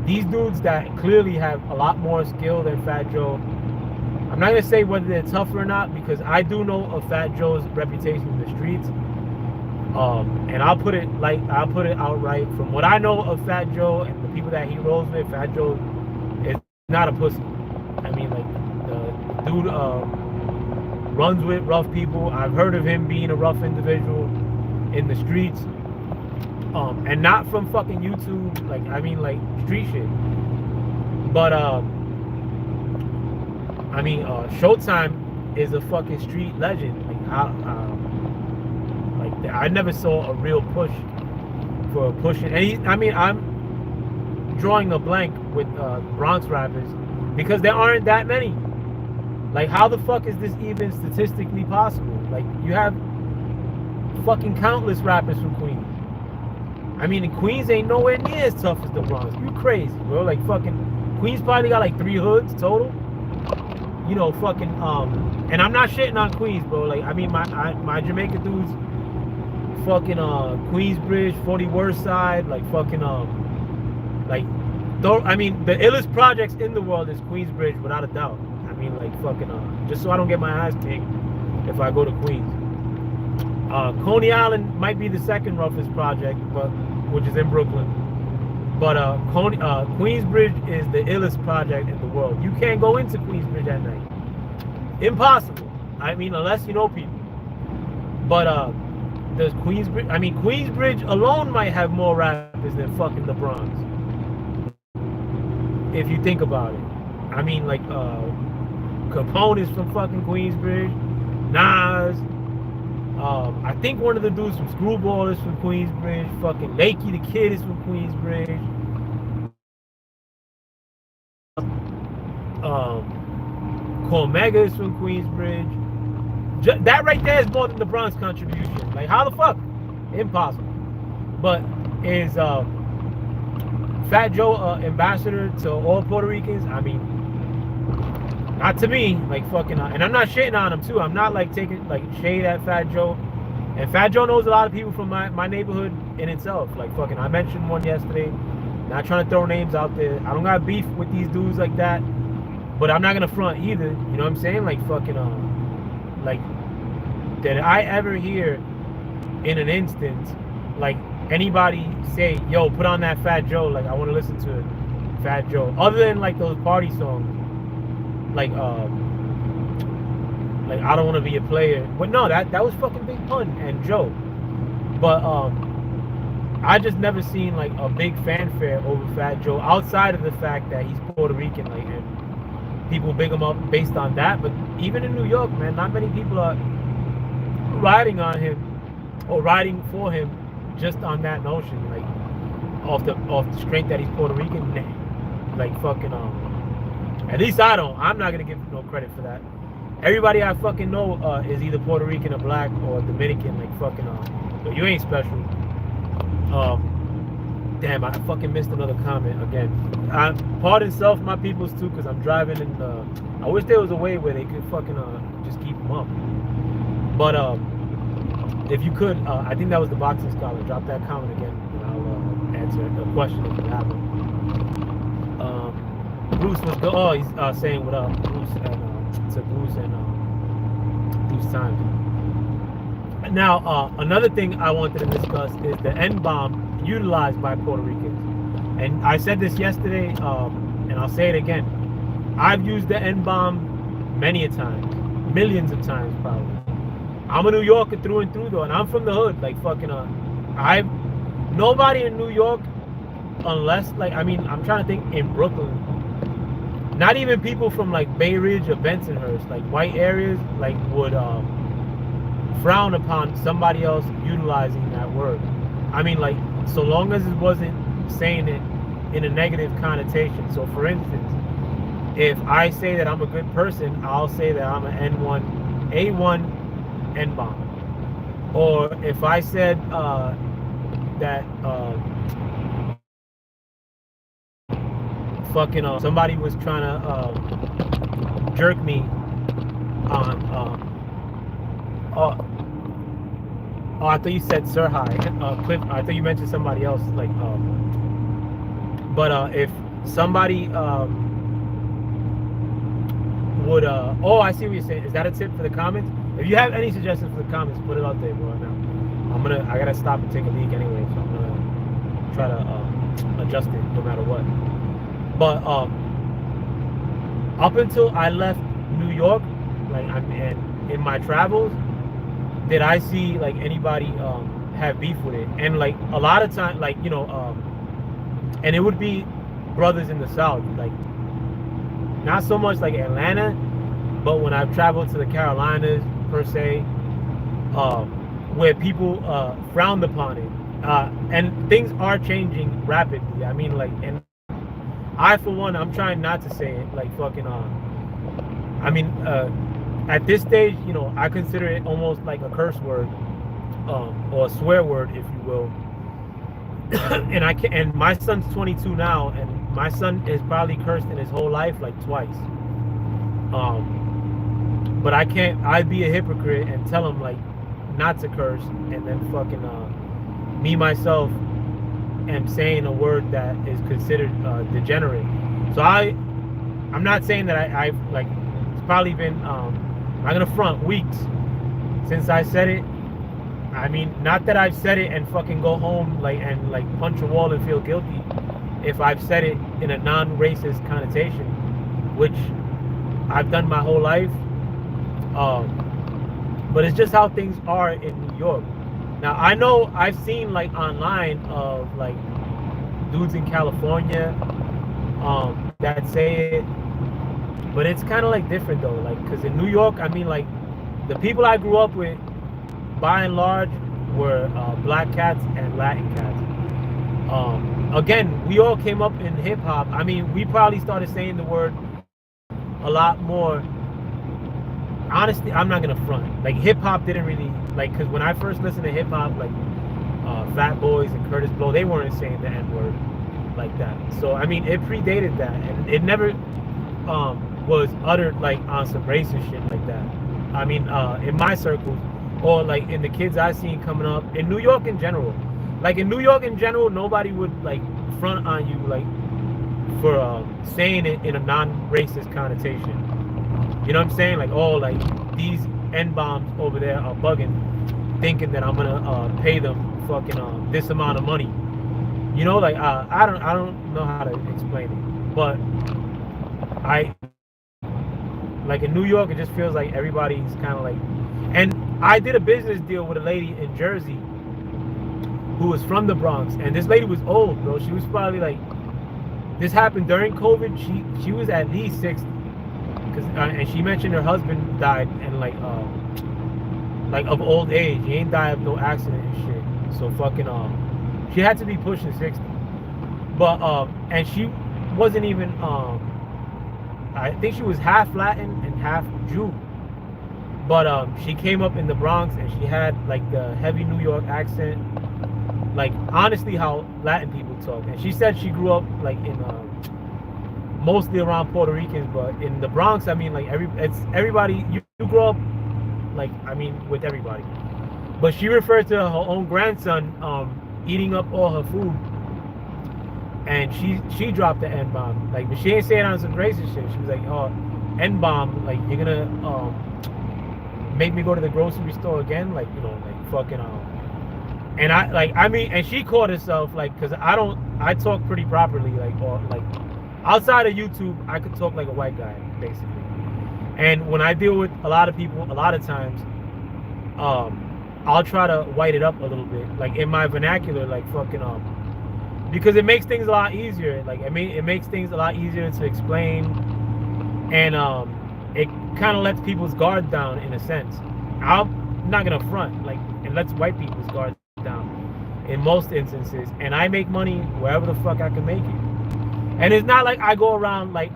these dudes that clearly have a lot more skill than Fat Joe, I'm not gonna say whether they're tough or not, because I do know of Fat Joe's reputation in the streets. And I'll put it outright. From what I know of Fat Joe and the people that he rolls with, Fat Joe is not a pussy. I mean, like, the dude runs with rough people. I've heard of him being a rough individual in the streets. And not from fucking YouTube, like, I mean, like, street shit. But I mean, Showtime is a fucking street legend. Like, I never saw a real push for pushing. And I'm drawing a blank with Bronx rappers because there aren't that many. Like, how the fuck is this even statistically possible? Like, you have fucking countless rappers from Queens. I mean, Queens ain't nowhere near as tough as the Bronx. You crazy, bro. Like, fucking Queens probably got like 3 hoods total. You know, fucking and I'm not shitting on Queens, bro. Like, I mean, my Jamaican dudes, fucking Queensbridge, 40 Worst Side, like fucking like, though, I mean, the illest projects in the world is Queensbridge, without a doubt. I mean, like, fucking just so I don't get my ass kicked if I go to Queens. Coney Island might be the second roughest project, but which is in Brooklyn. But Queensbridge is the illest project in the world. You can't go into Queensbridge at night. Impossible. I mean, unless you know people. But there's Queensbridge. I mean, Queensbridge alone might have more rappers than fucking the Bronx, if you think about it. I mean, like, Capone is from fucking Queensbridge. Nas. I think one of the dudes from Screwball is from Queensbridge. Fucking Lakey the Kid is from Queensbridge. Cormega is from Queensbridge. That right there is more than the Bronx contribution. Like, how the fuck? Impossible. But is Fat Joe ambassador to all Puerto Ricans? I mean, Not to me, like fucking, and I'm not shitting on him too. I'm not like taking like shade at Fat Joe. And Fat Joe knows a lot of people from my neighborhood in itself. Like fucking, I mentioned one yesterday. Not trying to throw names out there. I don't got beef with these dudes like that. But I'm not gonna front either. You know what I'm saying? Like fucking, like, did I ever hear in an instance like anybody say, "Yo, put on that Fat Joe"? Like I want to listen to Fat Joe. Other than like those party songs, like I don't want to be a player. But no, that was fucking Big Pun and Joe. But I just never seen like a big fanfare over Fat Joe outside of the fact that he's Puerto Rican, like, and people big him up based on that. But even in New York, man, not many people are riding on him or riding for him just on that notion, like off the strength that he's Puerto Rican. Nah. Like fucking at least I don't. I'm not gonna give no credit for that. Everybody I fucking know is either Puerto Rican or black or Dominican. Like fucking but you ain't special. Damn, I fucking missed another comment again. Pardon self, my peoples too, because I'm driving and I wish there was a way where they could fucking just keep them up. But if you could, I think that was the boxing scholar. Drop that comment again, and I'll answer the question if you have it. Bruce was good. Oh, he's saying what up, Bruce, and to Bruce and Bruce Times. Now, another thing I wanted to discuss is the N-bomb utilized by Puerto Ricans. And I said this yesterday, and I'll say it again. I've used the N-bomb many a times, millions of times probably. I'm a New Yorker through and through though, and I'm from the hood. Like fucking, nobody in New York, unless like, I mean, I'm trying to think in Brooklyn. Not even people from like Bay Ridge or Bensonhurst, like white areas, like would frown upon somebody else utilizing that word. I mean, like, so long as it wasn't saying it in a negative connotation. So for instance, if I say that I'm a good person, I'll say that I'm an A1 N-bomb. Or if I said that fucking somebody was trying to jerk me on oh, I thought you said Sir High. Cliff, I thought you mentioned somebody else. Like, but if somebody would, oh, I see what you're saying. Is that a tip for the comments? If you have any suggestions for the comments, put it out there, bro. Now, I gotta stop and take a leak anyway, so I'm gonna try to adjust it no matter what. But up until I left New York, like, and in my travels, did I see like anybody have beef with it? And like a lot of time, like, you know, and it would be brothers in the South, like not so much like Atlanta, but when I've traveled to the Carolinas per se, where people frowned upon it, and things are changing rapidly. I mean, like, and I for one, I'm trying not to say it, like fucking I mean, at this stage, you know, I consider it almost like a curse word, or a swear word, if you will. And I can, and my son's 22 now, and my son is probably cursed in his whole life like twice. But I can't. I'd be a hypocrite and tell him like not to curse, and then fucking me myself am saying a word that is considered degenerate. So I'm not saying that I've like, it's probably been I'm gonna front weeks since I said it. I mean, not that I've said it and fucking go home like and like punch a wall and feel guilty if I've said it in a non-racist connotation, which I've done my whole life. But it's just how things are in New York. Now I know I've seen like online of like dudes in California that say it, but it's kind of like different though, like, because in New York, I mean, like, the people I grew up with by and large were black cats and Latin cats. Again, we all came up in hip-hop. I mean, we probably started saying the word a lot more. Honestly, I'm not gonna front, like, hip-hop didn't really, like, because when I first listened to hip-hop, like Fat Boys and Curtis Blow, they weren't saying the N-word like that. So I mean, it predated that, and it never was uttered like on some racist shit like that. I mean, in my circles, or like in the kids I seen coming up in New York in general. Like in New York in general, nobody would like front on you like for saying it in a non-racist connotation. You know what I'm saying? Like, oh, like these N-bombs over there are bugging, thinking that I'm gonna pay them fucking this amount of money. You know, like I don't know how to explain it, but I like in New York, it just feels like everybody's kind of like. And I did a business deal with a lady in Jersey who was from the Bronx, and this lady was old, bro. She was probably like, this happened during COVID. She was at least 60, cause and she mentioned her husband died and like of old age. He ain't died of no accident and shit. So fucking she had to be pushing 60. But and she wasn't even I think she was half Latin and half Jew. But she came up in the Bronx and she had like the heavy New York accent, like honestly how Latin people talk. And she said she grew up like in mostly around Puerto Ricans, but in the Bronx, I mean, like it's everybody. You grow up like, I mean, with everybody. But she referred to her own grandson eating up all her food, and she dropped the N-bomb. Like, but she ain't saying it on some racist shit. She was like, oh, N-bomb, like you're gonna make me go to the grocery store again, like, you know, like fucking and I mean, and she called herself like, because I talk pretty properly, like, or like outside of YouTube I could talk like a white guy basically. And when I deal with a lot of people, a lot of times I'll try to white it up a little bit, like in my vernacular, like fucking because it makes things a lot easier. Like, I mean, it makes things a lot easier to explain, and it kind of lets people's guard down in a sense. I'm not gonna front, like, it lets white people's guard down in most instances, and I make money wherever the fuck I can make it. And it's not like I go around like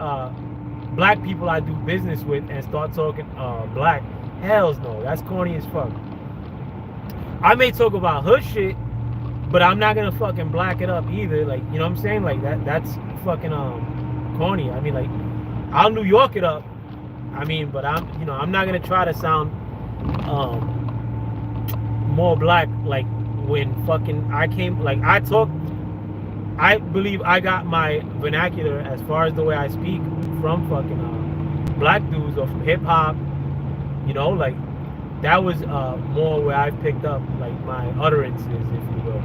black people I do business with and start talking black. Hells no, that's corny as fuck. I may talk about hood shit, but I'm not gonna fucking black it up either. Like, you know what I'm saying? Like that's fucking corny. I mean, like, I'll New York it up. I mean, but I'm not gonna try to sound more black. Like when fucking I came, like I believe I got my vernacular as far as the way I speak from fucking black dudes or from hip hop. You know, like that was more where I picked up like my utterances, if you will,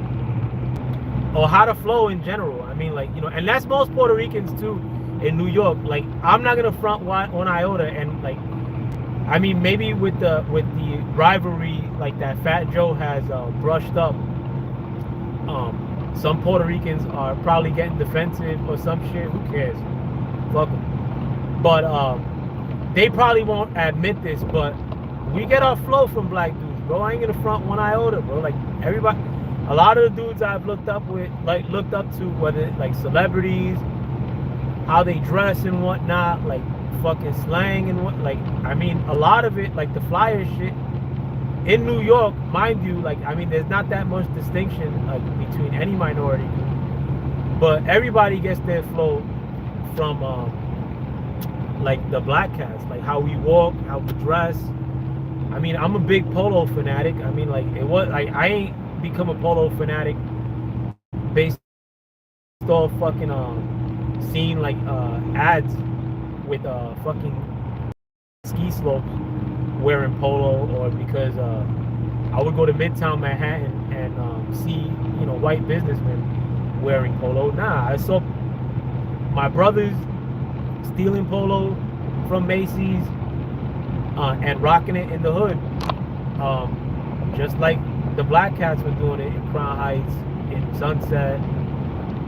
or how to flow in general. I mean, like, you know, and that's most Puerto Ricans too in New York. Like, I'm not gonna front one iota, and like, I mean, maybe with the rivalry like that Fat Joe has brushed up, some Puerto Ricans are probably getting defensive or some shit. Who cares? Fuck them. But they probably won't admit this, but we get our flow from black dudes, bro. I ain't gonna front one iota, bro. Like, everybody, a lot of the dudes I've looked up to, whether like celebrities, how they dress and whatnot, like fucking slang and what, like, I mean, a lot of it, like the flyer shit in New York, mind you, like, I mean, there's not that much distinction like between any minority group, but everybody gets their flow from like the black cats, like how we walk, how we dress. I mean, I'm a big polo fanatic. I mean, like, it was like, I ain't become a polo fanatic based off fucking seeing like ads with fucking ski slopes wearing polo, or because I would go to Midtown Manhattan and see, you know, white businessmen wearing polo. Nah, I saw my brothers stealing polo from Macy's and rocking it in the hood, just like the black cats were doing it in Crown Heights, in Sunset.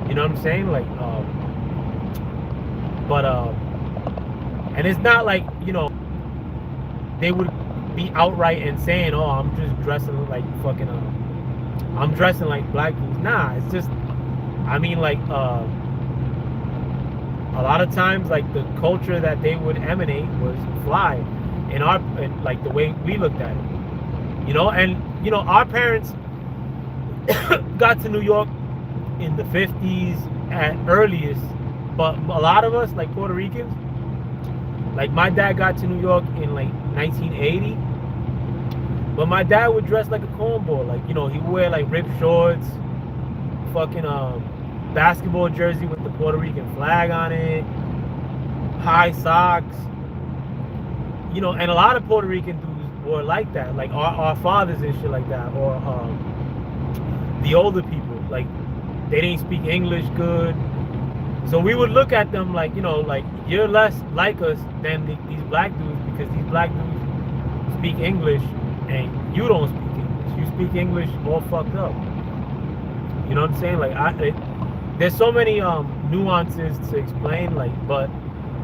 You know what I'm saying? Like, but and it's not like, you know, they would be outright and saying, oh, I'm just dressing like fucking I'm dressing like black dudes. Nah, it's just, I mean, like a lot of times, like, the culture that they would emanate was fly in our, like, the way we looked at it, you know. And, you know, our parents got to New York in the 50s at earliest, but a lot of us, like Puerto Ricans, Like my dad got to New York in like 1980, but my dad would dress like a cornball. Like, you know, he would wear like ripped shorts, fucking basketball jersey with the Puerto Rican flag on it, high socks. You know, and a lot of Puerto Rican dudes were like that, like our fathers and shit like that, or the older people, like they didn't speak English good. So we would look at them like, you know, like you're less like us than these black dudes, because these black dudes speak English and you don't speak English. You speak English all fucked up. You know what I'm saying? Like there's so many nuances to explain, like, but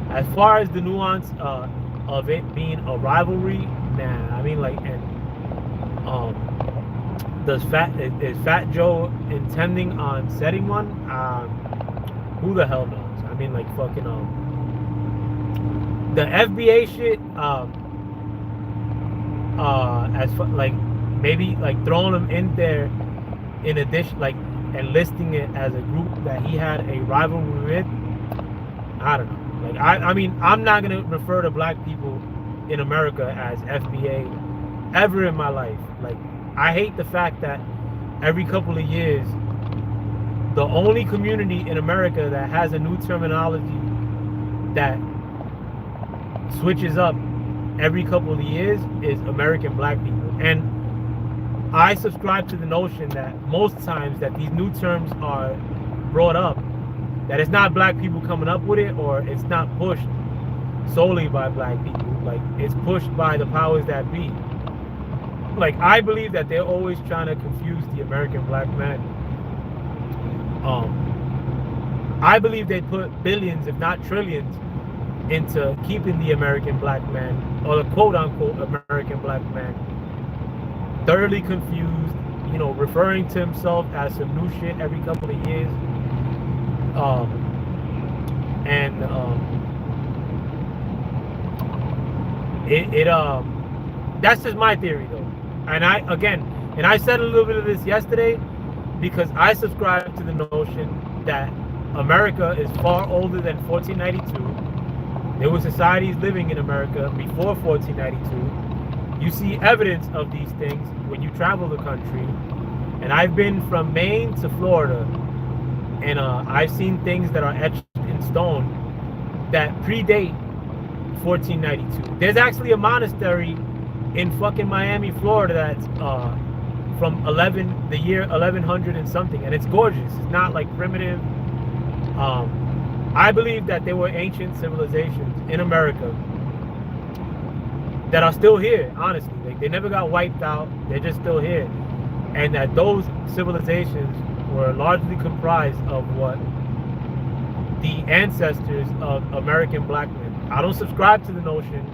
as far as the nuance of it being a rivalry, nah. I mean, like, and is Fat Joe intending on setting one? Who the hell knows? I mean, like, fucking the FBA shit. Like maybe like throwing them in there in addition, like, and listing it as a group that he had a rivalry with. I don't know. Like, I mean, I'm not gonna refer to black people in America as FBA ever in my life. Like, I hate the fact that every couple of years, the only community in America that has a new terminology that switches up every couple of years is American black people. And I subscribe to the notion that most times that these new terms are brought up, that it's not black people coming up with it, or it's not pushed solely by black people. Like, it's pushed by the powers that be. Like, I believe that they're always trying to confuse the American black man. I believe they put billions, if not trillions, into keeping the American black man, or the quote-unquote American black man, thoroughly confused, you know, referring to himself as some new shit every couple of years. That's just my theory, though. And I said a little bit of this yesterday, because I subscribe to the notion that America is far older than 1492. There were societies living in America before 1492. You see evidence of these things when you travel the country. And I've been from Maine to Florida, and I've seen things that are etched in stone that predate 1492. There's actually a monastery in fucking Miami, Florida, that's from the year 1100 and something, and it's gorgeous. It's not like primitive. I believe that there were ancient civilizations in America that are still here, honestly. Like, they never got wiped out. They're just still here. And that those civilizations were largely comprised of what the ancestors of American black men. I don't subscribe to the notion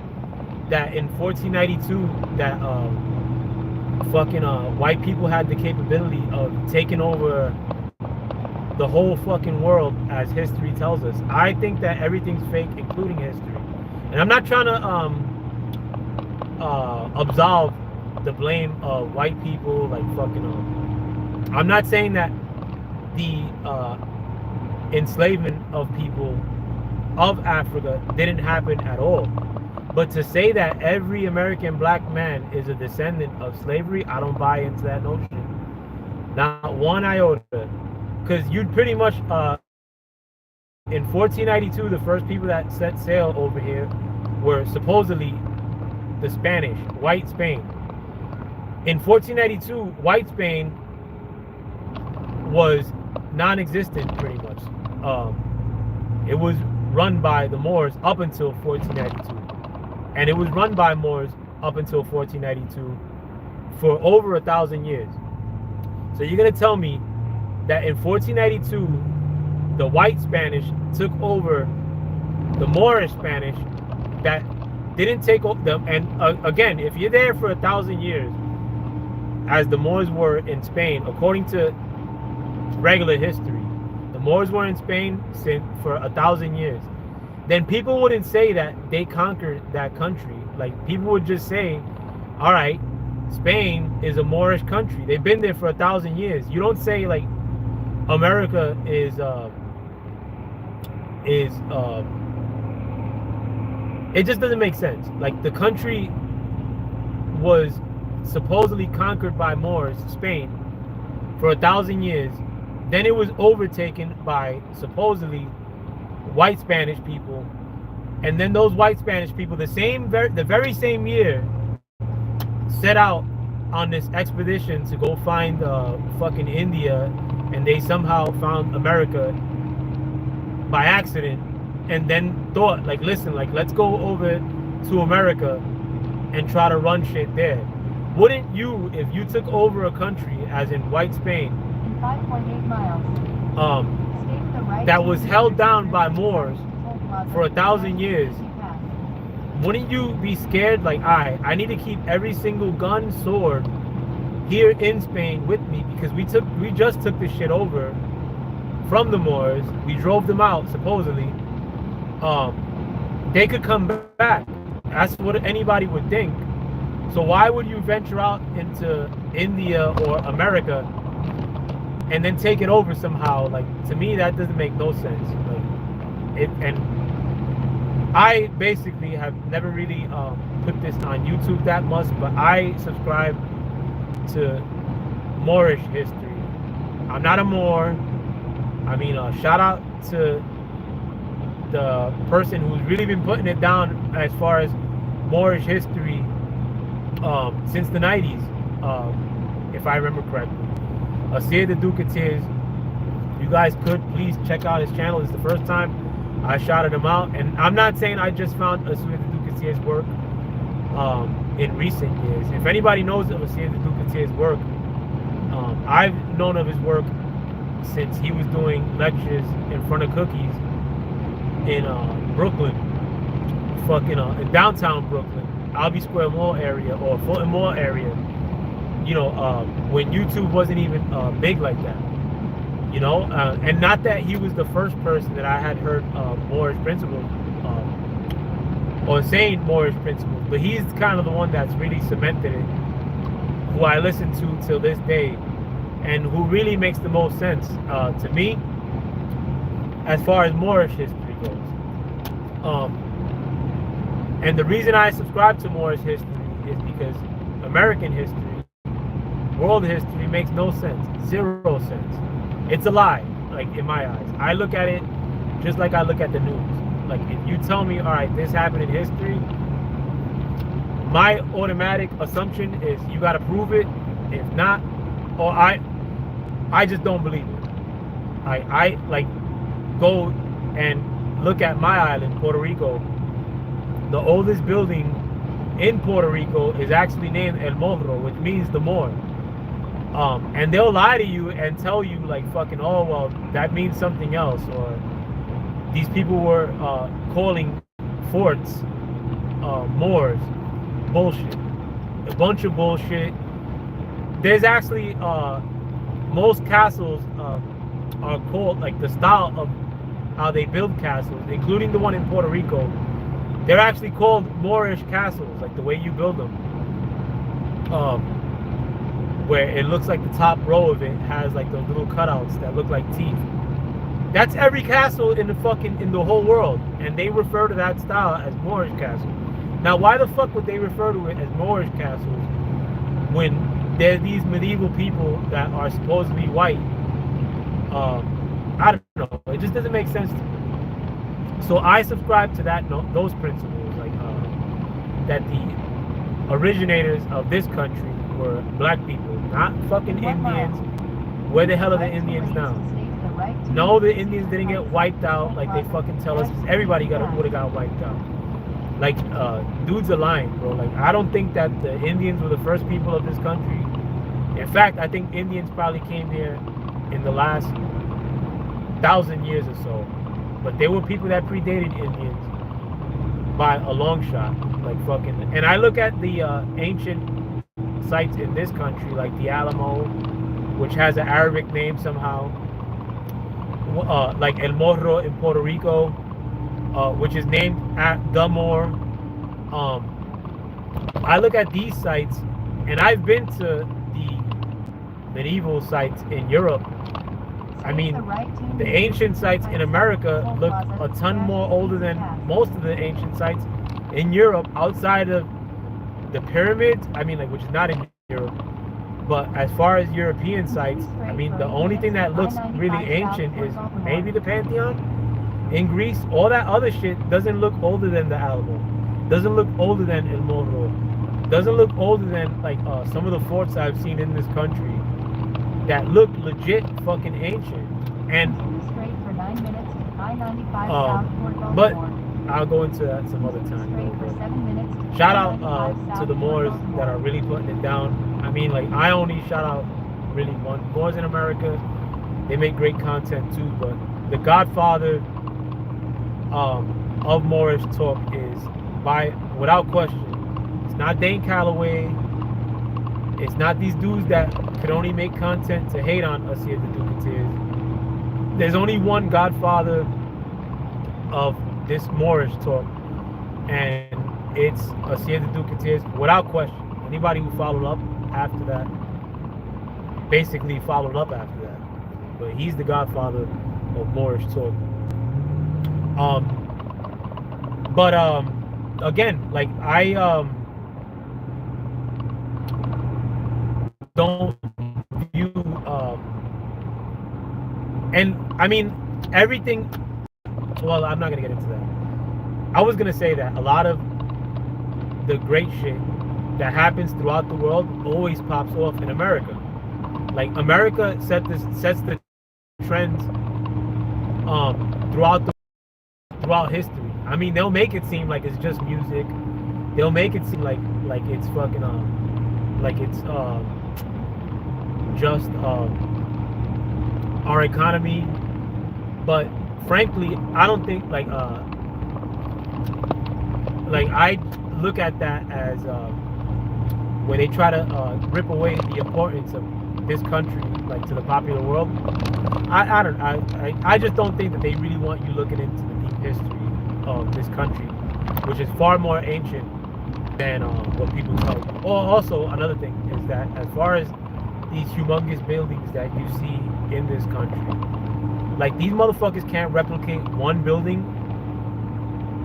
that in 1492 that fucking white people had the capability of taking over the whole fucking world, as history tells us. I think that everything's fake, including history. And I'm not trying to absolve the blame of white people, like fucking I'm not saying that the enslavement of people of Africa didn't happen at all. But to say that every American black man is a descendant of slavery, I don't buy into that notion. Not one iota. Because you'd pretty much, in 1492, the first people that set sail over here were supposedly the Spanish, white Spain. In 1492, white Spain was non-existent pretty much. It was run by the Moors up until 1492. And it was run by Moors up until 1492 for over 1,000 years. So you're going to tell me that in 1492, the white Spanish took over the Moorish Spanish that didn't take over them. And again, if you're there for 1,000 years, as the Moors were in Spain, according to regular history, the Moors were in Spain for 1,000 years, then people wouldn't say that they conquered that country. Like, people would just say, all right, Spain is a Moorish country. They've been there for 1,000 years. You don't say, like, America is it just doesn't make sense. Like, the country was supposedly conquered by Moors, Spain, for 1,000 years. Then it was overtaken by supposedly white Spanish people, and then those white Spanish people, the very same year, set out on this expedition to go find fucking India, and they somehow found America by accident, and then thought, like, listen, like, let's go over to America and try to run shit there. Wouldn't you, if you took over a country, as in white Spain, in 5.8 miles, stay to the right that was to held New down Jersey by Turnpike Moors Toll Plaza for 1,000 years, pass. wouldn't you be scared, like, I need to keep every single gun, sword here in Spain with me, because we just took this shit over from the Moors. We drove them out, supposedly. They could come back. That's what anybody would think. So why would you venture out into India or America and then take it over somehow? Like, to me, that doesn't make no sense. Like, and I basically have never really put this on YouTube that much, but I subscribe to Moorish history. I'm not a Moor. I mean, shout out to the person who's really been putting it down as far as Moorish history since the 90s, if I remember correctly. Asir the Ducateers, you guys could please check out his channel. It's the first time I shouted him out, and I'm not saying I just found Asir the Ducateers' work in recent years. If anybody knows of Asir the Ducateers' work, I've known of his work since he was doing lectures in front of Cookies in Brooklyn, in downtown Brooklyn, Albee Square Mall area, or Fulton Mall area, you know, when YouTube wasn't even big like that, you know, and not that he was the first person that I had heard Moorish principles, or saying Moorish principles, but he's kind of the one that's really cemented it, who I listen to till this day, and who really makes the most sense to me as far as Moorish history goes. And the reason I subscribe to Moorish history is because American history, world history, makes no sense. Zero sense. It's a lie, like, in my eyes. I look at it just like I look at the news. Like, if you tell me, all right, this happened in history, my automatic assumption is you got to prove it. If not, or I just don't believe it. I like, go and look at my island, Puerto Rico. The oldest building in Puerto Rico is actually named El Morro, which means the Moor. And they'll lie to you and tell you, like, fucking, oh, well, that means something else, or these people were calling forts Moors. Bullshit. A bunch of bullshit. There's actually most castles are called, like, the style of how they build castles, including the one in Puerto Rico. They're actually called Moorish castles, like the way you build them. Where it looks like the top row of it has, like, those little cutouts that look like teeth. That's every castle in the whole world, and they refer to that style as Moorish castle. Now, why the fuck would they refer to it as Moorish castles when they're these medieval people that are supposedly white? I don't know. It just doesn't make sense to me. So I subscribe to those principles, like that the originators of this country were black people, not fucking Indians. Where the hell are the Indians now? No, the Indians didn't get wiped out like they fucking tell us. Everybody would have got wiped out. Like, dudes are lying, bro. Like, I don't think that the Indians were the first people of this country. In fact, I think Indians probably came here in the last 1,000 years or so. But there were people that predated Indians by a long shot. Like, fucking. And I look at the ancient sites in this country, like the Alamo, which has an Arabic name somehow. Like El Morro in Puerto Rico, which is named at the Moor. I look at these sites, and I've been to the medieval sites in Europe. I mean, the ancient sites in America look a ton more older than most of the ancient sites in Europe, outside of the pyramids, I mean, like, which is not in Europe, but as far as European sites, I mean, the only thing that looks really ancient is maybe the Pantheon in Greece. All that other shit doesn't look older than the Alamo, doesn't look older than El Morro, doesn't look older than like some of the forts I've seen in this country that look legit fucking ancient. And but I'll go into that some other time. Shout out to the Moors that are really putting it down. I mean, like, I only shout out really one Moors in America. They make great content too, but the godfather of Moorish talk is, without question, it's not Dane Calloway. It's not these dudes that could only make content to hate on us here at the Duke of Tears. There's only one godfather of this Moorish talk, and it's Asir the Duke of Tears, without question. Anybody who followed up after that basically followed up after that. But he's the godfather of Moorish talk. Again, like, I don't view and I mean everything. Well, I'm not gonna get into that. I was gonna say that a lot of the great shit that happens throughout the world always pops off in America. Like, America sets the trends throughout history. I mean, they'll make it seem like it's just music. They'll make it seem like it's fucking like it's just our economy. But frankly, I don't think like I look at that as when they try to rip away the importance of this country, like, to the popular world. I just don't think that they really want you looking into the deep history of this country, which is far more ancient than what people tell you. Oh, also another thing is that as far as these humongous buildings that you see in this country, like, these motherfuckers can't replicate one building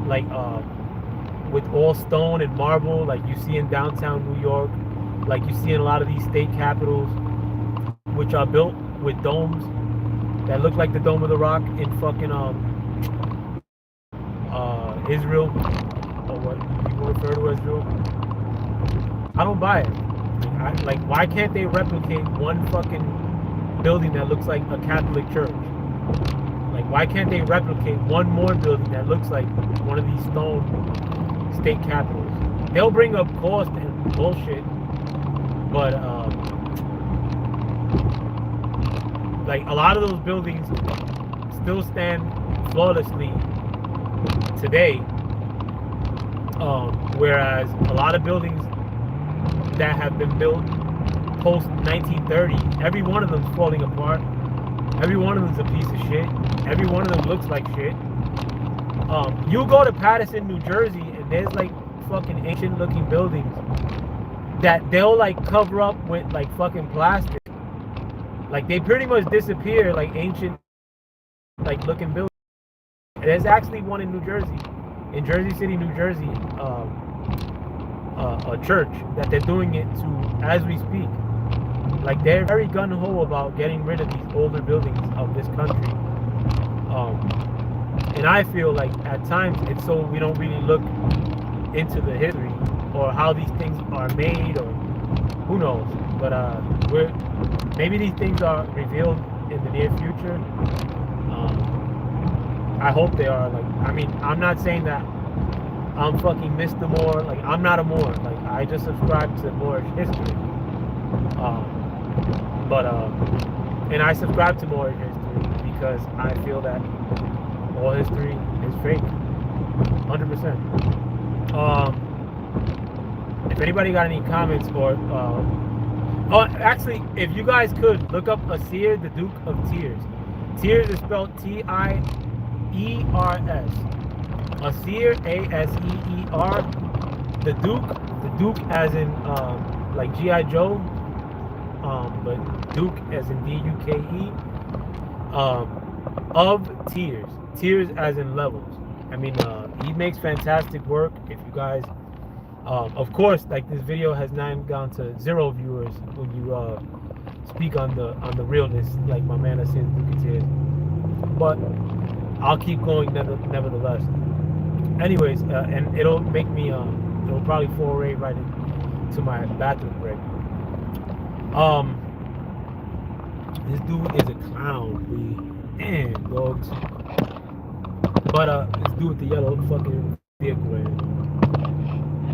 like with all stone and marble like you see in downtown New York, like you see in a lot of these state capitals, which are built with domes that look like the Dome of the Rock in fucking Israel, or what people refer to as Israel. I don't buy it. Like, why can't they replicate one fucking building that looks like a Catholic church? Like, why can't they replicate one more building that looks like one of these stone state capitals? They'll bring up cost and bullshit, but like, a lot of those buildings still stand flawlessly today, whereas a lot of buildings that have been built post 1930, every one of them's falling apart. Every one of them's a piece of shit. Every one of them looks like shit. You go to Paterson, New Jersey, and there's like fucking ancient looking buildings that they'll like cover up with like fucking plastic. Like, they pretty much disappear, like ancient like looking buildings. And there's actually one in New Jersey, in Jersey City, New Jersey, a church that they're doing it to as we speak. Like, they're very gung-ho about getting rid of these older buildings of this country. And I feel like at times it's so we don't really look into the history or how these things are made, or who knows. But maybe these things are revealed in the near future. I hope they are. Like, I mean, I'm not saying that I'm fucking Mr. Moore. Like, I'm not a Moore. Like, I just subscribe to Moorish history. And I subscribe to Moorish history because I feel that all history is fake, 100%. If anybody got any comments or actually, if you guys could look up Asir the Duke of Tears. Tears is spelled T-I-E-R-S. Asir, A-S-E-E-R. The Duke as in like G.I. Joe, but Duke as in D-U-K-E. Of Tears. Tears as in levels. I mean, He makes fantastic work. If you guys, of course, like this video has now gone to 0 viewers when you speak on the realness, like my man Asin Lucas. But I'll keep going nevertheless. Anyways, and it'll make me it'll probably foray right into my bathroom break. This dude is a clown, damn dogs. But this dude with the yellow fucking vehicle, man.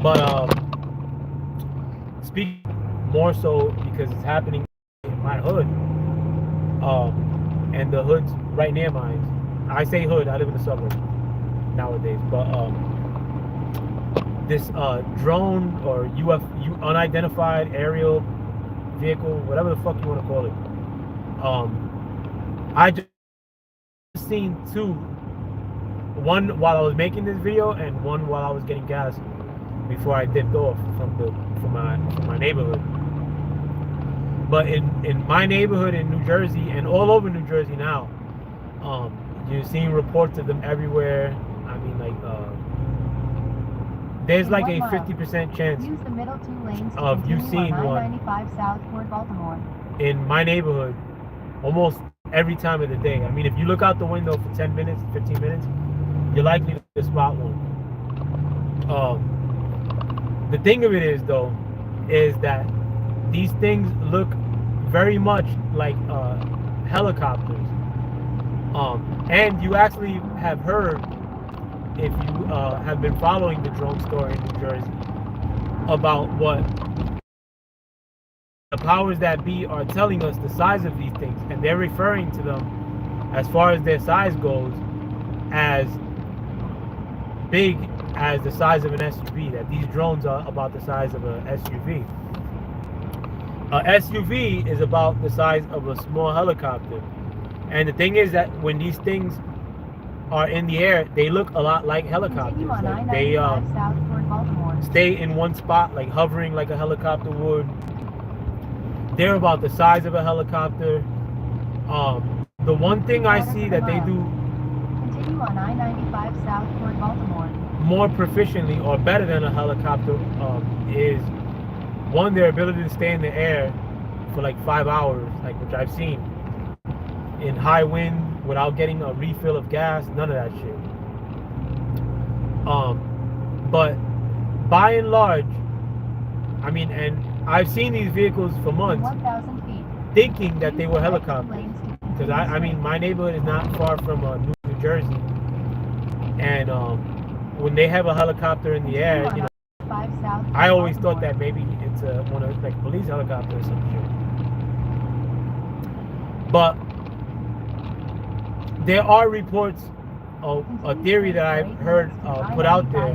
But speak more so because it's happening in my hood. And the hood's right near mine. I say hood, I live in the suburbs nowadays. But this drone or unidentified aerial vehicle, whatever the fuck you want to call it. I just seen two. One while I was making this video, and one while I was getting gas before I dipped off from my neighborhood. But in my neighborhood in New Jersey and all over New Jersey now, you're seeing reports of them everywhere. I mean, like there's like a 50% chance use the middle 2 lanes of you seeing one south toward Baltimore. In my neighborhood almost every time of the day. I mean, if you look out the window for 10 minutes, 15 minutes, you're likely to spot one. The thing of it is, though, is that these things look very much like helicopters. And you actually have heard, if you have been following the drone story in New Jersey, about what the powers that be are telling us the size of these things, and they're referring to them, as far as their size goes, as big as the size of an SUV. That these drones are about the size of an SUV. A SUV is about the size of a small helicopter. And the thing is that when these things are in the air, they look a lot like helicopters. Like they stay in one spot, like hovering like a helicopter would. They're about the size of a helicopter. The one thing I see that they do continue on I-95 south toward Baltimore more proficiently or better than a helicopter is, one, their ability to stay in the air for like 5 hours, like which I've seen in high wind without getting a refill of gas, none of that shit. But by and large, I mean, and I've seen these vehicles for months, 1,000 feet, thinking that they were helicopters. Because I mean, my neighborhood is not far from New Jersey, and when they have a helicopter in the air, you know, I always thought that maybe it's one of like police helicopter or some shit. But there are reports of a theory that I've heard put out there,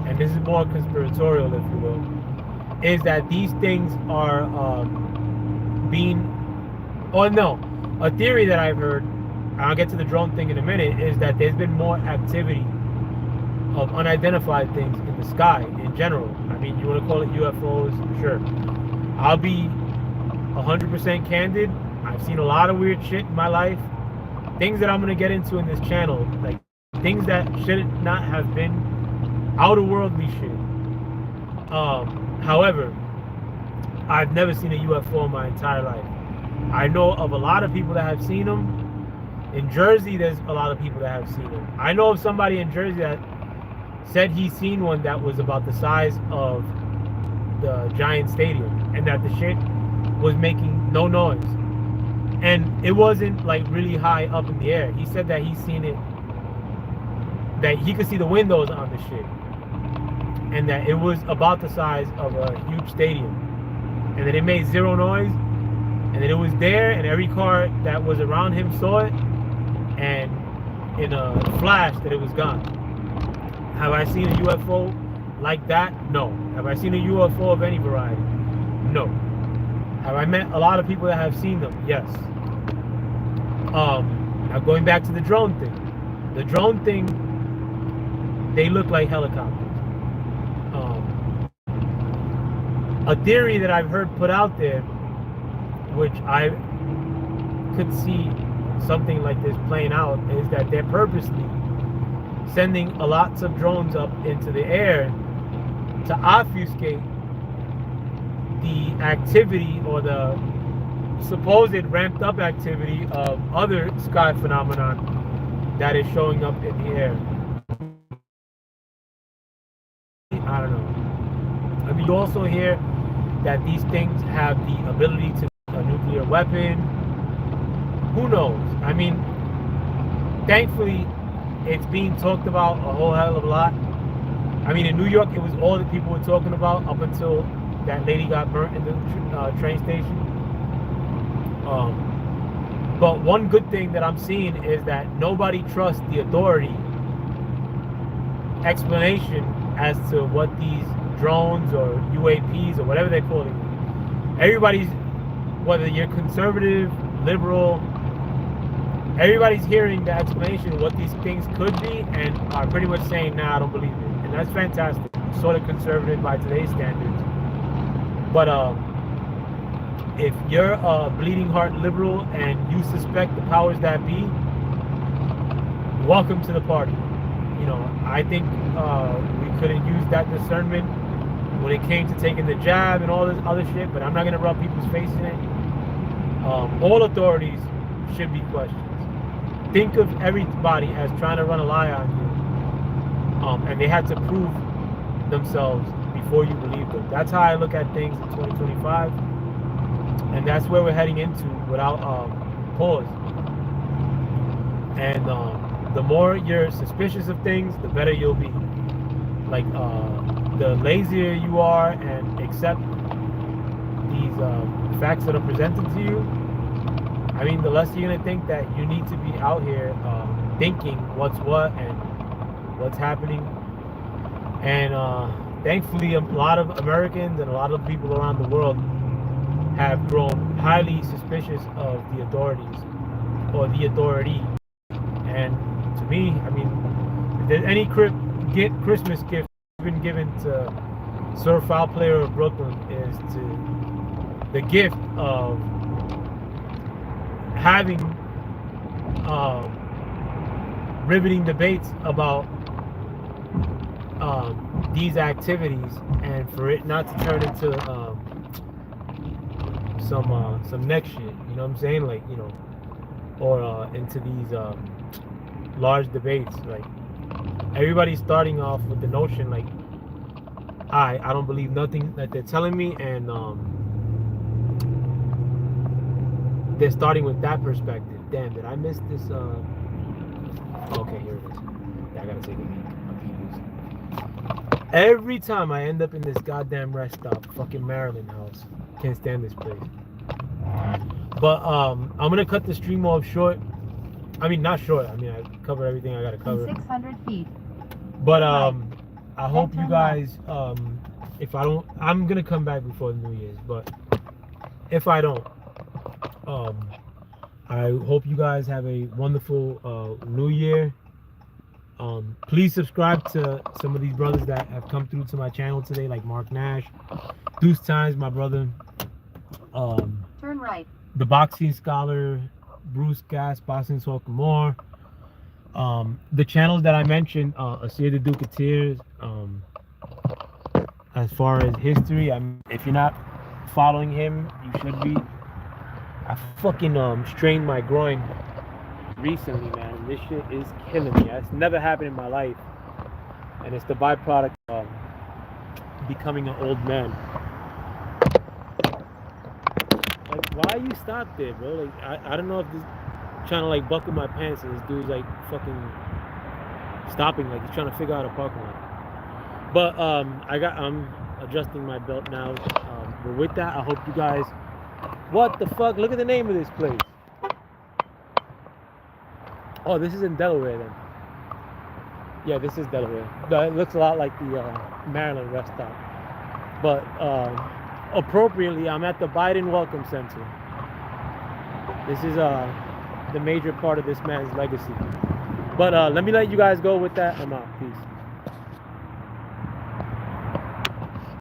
and this is more conspiratorial, if you will, is that these things are a theory that I've heard, and I'll get to the drone thing in a minute, is that there's been more activity of unidentified things in the sky in general. I mean, you want to call it UFOs, sure. I'll be 100% candid. I've seen a lot of weird shit in my life. Things that I'm going to get into in this channel, like things that should not have been outer worldly shit. However, I've never seen a UFO in my entire life. I know of a lot of people that have seen them. In Jersey, there's a lot of people that have seen them. I know of somebody in Jersey that said he's seen one that was about the size of the Giant Stadium, and that the shit was making no noise. And it wasn't like really high up in the air. He said that he's seen it, that he could see the windows on the shit, and that it was about the size of a huge stadium, and that it made zero noise, and that it was there, and every car that was around him saw it, and in a flash that it was gone. Have I seen a UFO like that? No. Have I seen a UFO of any variety? No. Have I met a lot of people that have seen them? Yes. Now going back to the drone thing. The drone thing, they look like helicopters. A theory that I've heard put out there, which I could see something like this playing out, is that they're purposely sending lots of drones up into the air to obfuscate the activity or the supposed ramped up activity of other sky phenomenon that is showing up in the air. I don't know. I mean, you also hear that these things have the ability to a nuclear weapon. Who knows? I mean, thankfully, it's being talked about a whole hell of a lot. I mean, in New York, it was all that people were talking about up until that lady got burnt in the train station. But one good thing that I'm seeing is that nobody trusts the authority explanation as to what these drones or UAPs or whatever they call it. Everybody's, whether you're conservative, liberal, everybody's hearing the explanation of what these things could be and are pretty much saying, nah, I don't believe it. And that's fantastic. Sort of conservative by today's standards. But if you're a bleeding heart liberal and you suspect the powers that be, welcome to the party. You know, I think we could have used that discernment when it came to taking the jab and all this other shit, but I'm not going to rub people's face in it. All authorities should be questioned. Think of everybody as trying to run a lie on you, and they had to prove themselves before you believe them. That's how I look at things in 2025, and that's where we're heading into without pause. And the more you're suspicious of things, the better you'll be. Like, the lazier you are and accept these facts that are presented to you, I mean, the less you're going to think that you need to be out here thinking what's what and what's happening. And thankfully, a lot of Americans and a lot of people around the world have grown highly suspicious of the authorities or the authority. And to me, I mean, if there's any Christmas gift been given to Sir Foul Player of Brooklyn is to the gift of having riveting debates about these activities, and for it not to turn into some next shit, you know what I'm saying? Like, you know, or into these large debates. Like, everybody's starting off with the notion like, I don't believe nothing that they're telling me, and they're starting with that perspective. Damn, did I miss this? Okay, here it is. Yeah, I gotta take a peek. Every time I end up in this goddamn rest stop, fucking Maryland house. Can't stand this place. But I'm gonna cut the stream off short. I mean, not short. I mean, I covered everything I gotta cover. 600 feet. But I hope you guys, if I don't, I'm gonna come back before New Year's. But if I don't, I hope you guys have a wonderful New Year. Please subscribe to some of these brothers that have come through to my channel today, like Mark Nash, Deuce Times, my brother. Turn right. The Boxing Scholar, Bruce Gass, Boxing Talk More. The channels that I mentioned, Asir the Duke of Tears. As far as history, if you're not following him, you should be. I fucking strained my groin recently, man. This shit is killing me. That's never happened in my life, and it's the byproduct of becoming an old man. Like, why you stop there, bro? Like, I don't know if this trying to like buckle my pants and this dude's like fucking stopping, like he's trying to figure out a parking lot. But I'm adjusting my belt now. But with that, I hope you guys. What the fuck? Look at the name of this place. Oh, this is in Delaware then. Yeah, this is Delaware. It looks a lot like the Maryland rest stop. But appropriately, I'm at the Biden Welcome Center. This is the major part of this man's legacy. But let me let you guys go with that. I'm out. Peace.